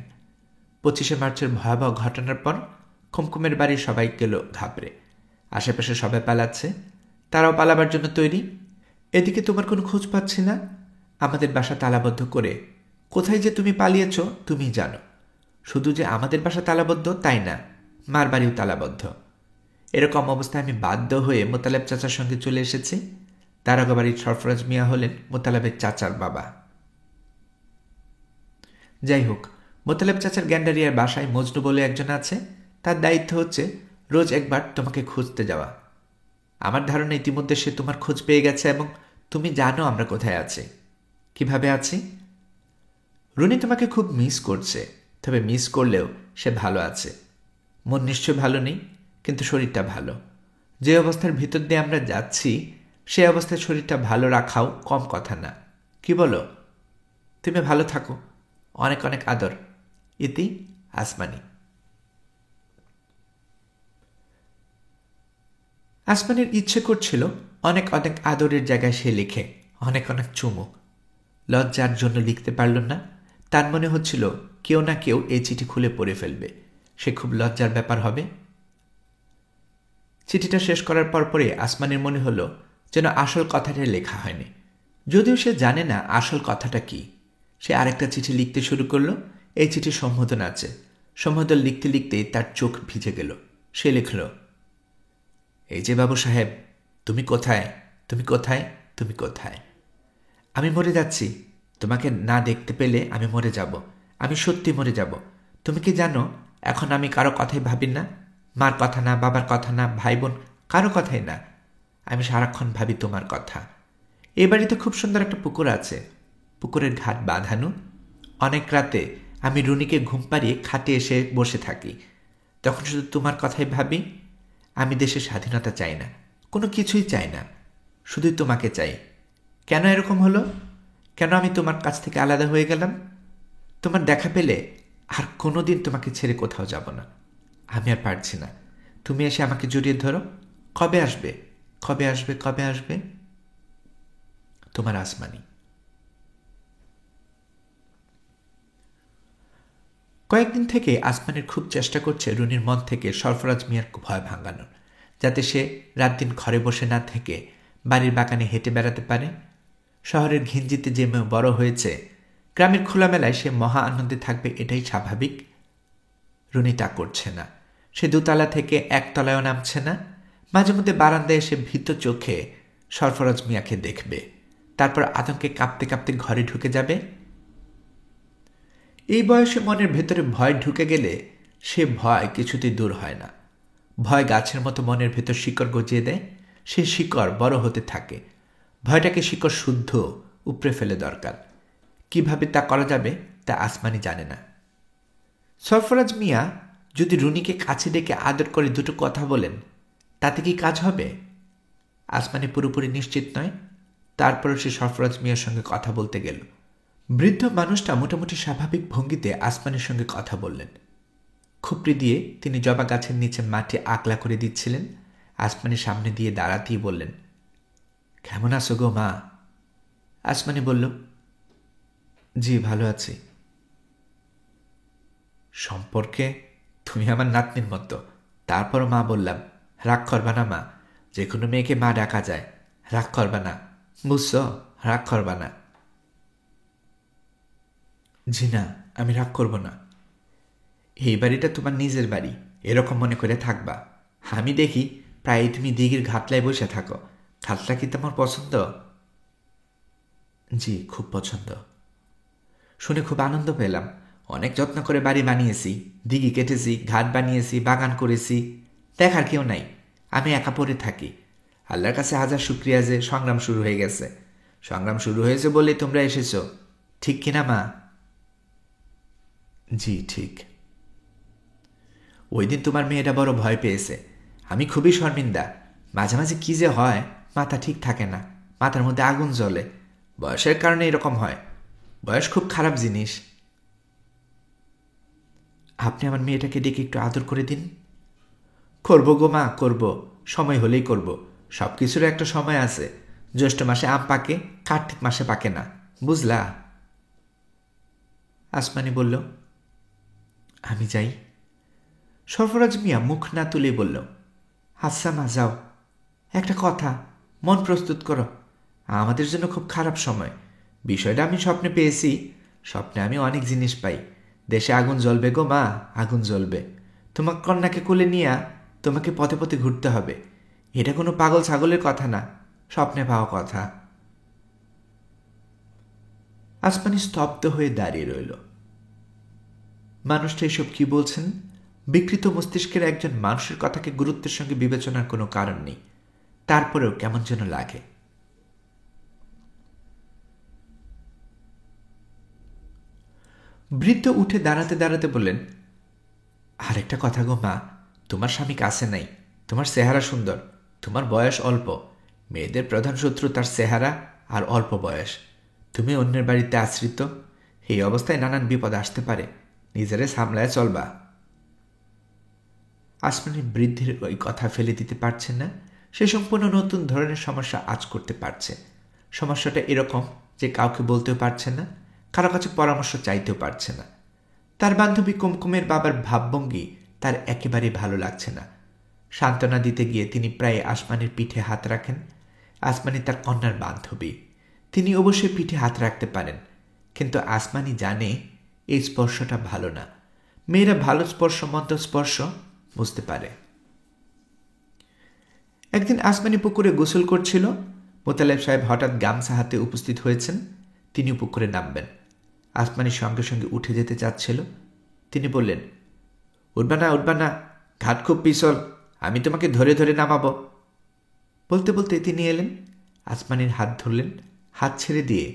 25শে মার্চের ভয়াবহ ঘটনার পর কুমকুমের বাড়ির সবাই গেল ঘাবড়ে। আশেপাশে সবাই পালাচ্ছে, তারাও পালাবার জন্য তৈরি। এদিকে তোমার কোনো খোঁজ পাচ্ছি না। আমাদের বাসা তালাবদ্ধ করে কোথায় যে তুমি পালিয়েছ তুমি জানো। শুধু যে আমাদের বাসা তালাবদ্ধ তাই না, মার বাড়িও তালাবদ্ধ। এরকম অবস্থায় আমি বাধ্য হয়ে মোতালেব চাচার সঙ্গে চলে এসেছি। দারোগা বাড়ির সরফরাজ মিয়া হলেন মোতালেবের চাচার বাবা। যাই হোক, মোতালেব চাচার গ্যান্ডারিয়ার বাসায় মজনু বলে একজন আছে। তার দায়িত্ব হচ্ছে রোজ একবার তোমাকে খুঁজতে যাওয়া। আমার ধারণা ইতিমধ্যে সে তোমার খোঁজ পেয়ে গেছে এবং তুমি জানো আমরা কোথায় আছি। কিভাবে আছি? রুনি তোমাকে খুব মিস করছে, তবে মিস করলেও সে ভালো আছে। মন নিশ্চয় ভালো নেই, কিন্তু শরীরটা ভালো। যে অবস্থার ভিতর দিয়ে আমরা যাচ্ছি সে অবস্থায় শরীরটা ভালো রাখাও কম কথা না। কি বলো? তুমি ভালো থাকো। অনেক অনেক আদর। ইতি, আসমানি। আসমানির ইচ্ছে করছিল অনেক অনেক আদরের জায়গায় সে লিখে অনেক অনেক চুমু। লজ্জার জন্য লিখতে পারল না। তার মনে হচ্ছিল কেউ না কেউ এই চিঠি খুলে পড়ে ফেলবে, সে খুব লজ্জার ব্যাপার হবে। চিঠিটা শেষ করার পরে আসমানির মনে হলো যেন আসল কথাটা লেখা হয়নি, যদিও সে জানে না আসল কথাটা কি। সে আরেকটা চিঠি লিখতে শুরু করলো। এই চিঠি সম্বোধন আছে। সম্বোধন লিখতে লিখতে তার চোখ ভিজে গেল। সে লিখল, এই যে বাবু সাহেব, তুমি কোথায়, তুমি কোথায়, তুমি কোথায়? আমি মরে যাচ্ছি। তোমাকে না দেখতে পেলে আমি মরে যাব। আমি সত্যি মরে যাব। তুমি কি জানো, এখন আমি কারো কথাই ভাবি না। মার কথা না, বাবার কথা না, ভাই বোন কারো কথাই না। আমি সারাক্ষণ ভাবি তোমার কথা। এই বাড়িতে খুব সুন্দর একটা পুকুর আছে। পুকুরের ঘাট বাঁধানো। অনেক রাতে আমি রুনিকে ঘুম পাড়িয়ে খাটে এসে বসে থাকি। তখন শুধু তোমার কথাই ভাবি। আমি দেশের স্বাধীনতা চাই না, কোনো কিছুই চাই না, শুধুই তোমাকে চাই। কেন এরকম হলো? কেন আমি তোমার কাছ থেকে আলাদা হয়ে গেলাম? তোমার দেখা পেলে আর কোনোদিন তোমাকে ছেড়ে কোথাও যাব না। আমি আর পারছি না। তুমি এসে আমাকে জড়িয়ে ধরো। কবে আসবে, কবে আসবে, কবে আসবে? তোমার আসমানি। কয়েকদিন থেকে আসমানের খুব চেষ্টা করছে রুনির মন থেকে সরফরাজ মিয়ার ভয় ভাঙানোর, যাতে সে রাত দিন ঘরে বসে না থেকে বাড়ির বাগানে হেঁটে বেড়াতে পারে। শহরের ঘিঞ্জিতে যে মেয়ে বড় হয়েছে, গ্রামের খোলামেলায় সে মহা আনন্দে থাকবে, এটাই স্বাভাবিক। রুনি তা করছে না। সে দোতলা থেকে একতলায়ও নামছে না। মাঝে মধ্যে বারান্দায় এসে ভীত চোখে সরফরাজ মিয়াকে দেখবে, তারপর আতঙ্কে কাঁপতে কাঁপতে ঘরে ঢুকে যাবে। এই বয়সে মনের ভেতরে ভয় ঢুকে গেলে সে ভয় কিছুতেই দূর হয় না। ভয় গাছের মতো মনের ভেতর শিকড় গজিয়ে দেয়। সে শিকড় বড় হতে থাকে। ভয়টাকে শিকড় শুদ্ধ উপড়ে ফেলে দরকার। কিভাবে তা করা যাবে তা আসমানি জানে না। সরফরাজ মিয়া যদি রুনিকে কাছে ডেকে আদর করে দুটো কথা বলেন, তাতে কি কাজ হবে? আসমানি পুরোপুরি নিশ্চিত নয়। তারপরে সে সরফরাজ মিয়ার সঙ্গে কথা বলতে গেল। বৃদ্ধ মানুষটা মোটামুটি স্বাভাবিক ভঙ্গিতে আসমানের সঙ্গে কথা বললেন। খুপড়ি দিয়ে তিনি জবা গাছের নিচে মাটি আকলা করে দিচ্ছিলেন। আসমানের সামনে দিয়ে দাঁড়াতেই বললেন, কেমন আছো গো মা? আসমানি বলল, জি ভালো আছি। সম্পর্কে তুমি আমার নাতনির মতো। তারপর মা বললাম, রাগ করবা না মা, যে কোনো মেয়েকে মা ডাকা যায়। রাগ করবা না, বুঝছ? রাগ করবা না। জি না, আমি রাগ করব না। এই বাড়িটা তোমার নিজের বাড়ি, এরকম মনে করে থাকবা। আমি দেখি প্রায় তুমি দিঘির ঘাটলায় বসে থাকো। ঘাটলা কি তোমার পছন্দ? জি খুব পছন্দ। শুনে খুব আনন্দ পেলাম। অনেক যত্ন করে বাড়ি বানিয়েছি, দিঘি কেটেছি, ঘাট বানিয়েছি, বাগান করেছি। দেখার কেউ নাই, আমি একা পড়ে থাকি। আল্লাহর কাছে হাজার শুক্রিয়া যে সংগ্রাম শুরু হয়ে গেছে। সংগ্রাম শুরু হয়েছে বলেই তোমরা এসেছ, ঠিক কিনা মা? জি ঠিক। ওই দিন তোমার মেয়েটা বড় ভয় পেয়েছে। আমি খুবই শর্মিন্দা। মাঝে মাঝে কী যে হয়, মাথা ঠিক থাকে না, মাথার মধ্যে আগুন জ্বলে। বয়সের কারণে এরকম হয়। বয়স খুব খারাপ জিনিস। আপনি আমার মেয়েটাকে ডেকে একটু আদর করে দিন। করব গো মা, করব। সময় হলেই করব। সব কিছুর একটা সময় আছে। জ্যৈষ্ঠ মাসে আম পাকে, কার্তিক মাসে পাকে না, বুঝলা? আসমানি বলল, আমি যাই। সরফরাজ মিয়া মুখ না তুলে বলল, আচ্ছা মা যাও। একটা কথা, মন প্রস্তুত করো। আমাদের জন্য খুব খারাপ সময়। বিষয়টা আমি স্বপ্নে পেয়েছি। স্বপ্নে আমি অনেক জিনিস পাই। দেশে আগুন জ্বলবে গো মা, আগুন জ্বলবে। তোমার কন্যাকে কোলে নিয়ে তোমাকে পথে পথে ঘুরতে হবে। এটা কোনো পাগল ছাগলের কথা না, স্বপ্নে পাওয়া কথা। আসমানি স্তব্ধ হয়ে দাঁড়িয়ে রইল। মানুষটা এসব কি বলছেন? বিকৃত মস্তিষ্কের একজন মানুষের কথাকে গুরুত্বের সঙ্গে বিবেচনার কোনো কারণ নেই। তারপরেও কেমন যেন লাগে। বৃদ্ধ উঠে দাঁড়াতে দাঁড়াতে বললেন, আরেকটা কথা গো মা, তোমার স্বামী কাছে নাই, তোমার চেহারা সুন্দর, তোমার বয়স অল্প, মেয়েদের প্রধান শত্রু তার চেহারা আর অল্প বয়স, তুমি অন্যের বাড়িতে আশ্রিত, এই অবস্থায় নানান বিপদ আসতে পারে, নিজেরে সামলায় চলবা। আসমানি বৃদ্ধির ওই কথা ফেলে দিতে পারছেন না। সে সম্পূর্ণ নতুন ধরনের সমস্যা আজ করতে পারছে। সমস্যাটা এরকম যে কাউকে বলতেও পারছে না, কারো কাছে পরামর্শ চাইতেও পারছে না। তার বান্ধবী কুমকুমের বাবার ভাবভঙ্গি তার একেবারেই ভালো লাগছে না। সান্ত্বনা দিতে গিয়ে তিনি প্রায় আসমানির পিঠে হাত রাখেন। আসমানি তার কন্যার বান্ধবী, তিনি অবশ্যই পিঠে হাত রাখতে পারেন, কিন্তু আসমানি জানে এই স্পর্শটা ভালো না। মেয়েরা ভালো স্পর্শ মন্দ স্পর্শ বুঝতে পারে। একদিন আসমানি পুকুরে গোসল করছিল। মোতালেব সাহেব হঠাৎ গামছা হাতে উপস্থিত হয়েছেন। তিনিও পুকুরে নামবেন। আসমানি সঙ্গে সঙ্গে উঠে যেতে চাচ্ছিল। তিনি বললেন, উঠবা না, ঘাট খুব পিছল, আমি তোমাকে ধরে ধরে নামাবো। বলতে বলতে তিনি এলেন, আসমানির হাত ধরলেন, হাত ছেড়ে দিয়ে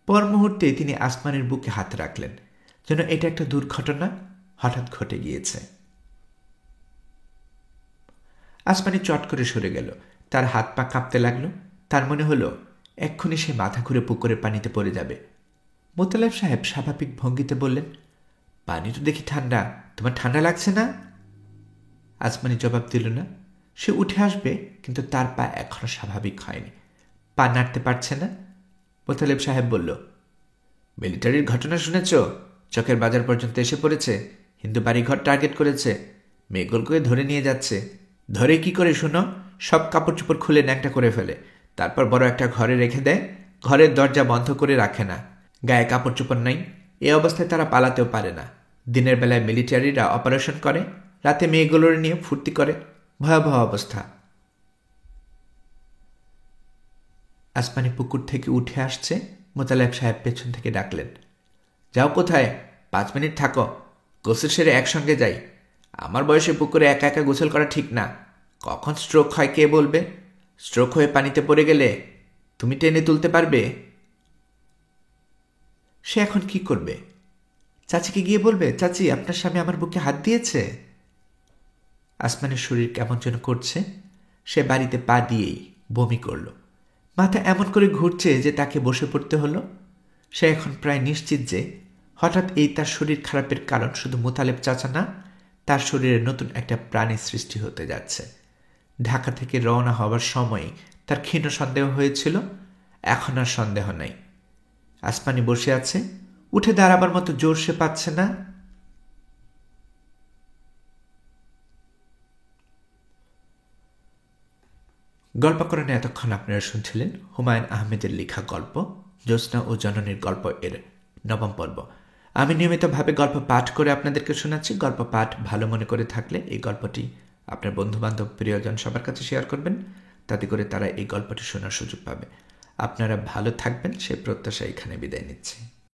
পর মুহূর্তে তিনি আসমানির বুকে হাত রাখলেন, যেন এটা একটা দুর্ঘটনা হঠাৎ ঘটে গিয়েছে। আসমানি চট করে সরে গেল। তার হাত পা কাঁপতে লাগলো। তার মনে হলো এক্ষুনি সে মাথা ঘুরে পুকুরের পানিতে পড়ে যাবে। মোতালেব সাহেব স্বাভাবিক ভঙ্গিতে বললেন, পানি তো দেখি ঠান্ডা, তোমার ঠান্ডা লাগছে না? আসমানি জবাব দিল না। সে উঠে আসবে, কিন্তু তার পা এখনো স্বাভাবিক হয়নি, পা নাড়তে পারছে না। মোতালেব সাহেব বলল, মিলিটারির ঘটনা শুনেছ? চকের বাজার পর্যন্ত এসে পড়েছে, হিন্দু বাড়িঘর টার্গেট করেছে, মেয়েগুলোকে ধরে নিয়ে যাচ্ছে। ধরে কি করে শুনো? সব কাপড় চোপড় খুলে ন্যাংটা করে ফেলে, তারপর বড় একটা ঘরে রেখে দেয়, ঘরের দরজা বন্ধ করে রাখে না, গায়ে কাপড় চোপড় নাই। এই অবস্থায় তারা পালাতেও পারে না। দিনের বেলায় মিলিটারিরা অপারেশন করে, রাতে মেয়েগুলোর নিয়ে ফুর্তি করে। ভয়াবহ অবস্থা। আসমানি পুকুর থেকে উঠে আসছে। মোতালেব সাহেব পেছন থেকে ডাকলেন, যাও কোথায়? 5 মিনিট থাকো, গোসল সেরে একসঙ্গে যাই। আমার বয়সে পুকুরে একা একা গোসল করা ঠিক না। কখন স্ট্রোক হয় কে বলবে? স্ট্রোক হয়ে পানিতে পড়ে গেলে তুমি টেনে তুলতে পারবে? সে এখন কি করবে? চাচিকে গিয়ে বলবে, চাচি আপনার স্বামী আমার বুকে হাত দিয়েছে? আসমানের শরীর কেমন যেন করছে। সে বাড়িতে পা দিয়েই বমি করল। মাথা এমন করে ঘুরছে যে তাকে বসে পড়তে হলো। সে এখন প্রায় নিশ্চিত যে হঠাৎ এই তার শরীর খারাপের কারণ শুধু মোতালেব চাচা না, তার শরীরে নতুন একটা প্রাণীর সৃষ্টি হতে যাচ্ছে। ঢাকা থেকে রওনা হওয়ার সময় তার ক্ষীণ সন্দেহ হয়েছিল, এখন আর সন্দেহ নাই। আসমানি বসে আছে, উঠে দাঁড়াবার মতো জোর সে পাচ্ছে না। গল্পকরণে এতক্ষণ আপনারা শুনছিলেন হুমায়ুন আহমেদের লেখা গল্প জ্যোৎস্না ও জননীর গল্প এর 9ম পর্ব। আমি নিয়মিতভাবে গল্প পাঠ করে আপনাদেরকে শোনাচ্ছি। গল্প পাঠ ভালো মনে করে থাকলে এই গল্পটি আপনার বন্ধুবান্ধব প্রিয়জন সবার কাছে শেয়ার করবেন, তাতে করে তারা এই গল্পটি শোনার সুযোগ পাবে। আপনারা ভালো থাকবেন সেই প্রত্যাশা এখানে বিদায় নিচ্ছি।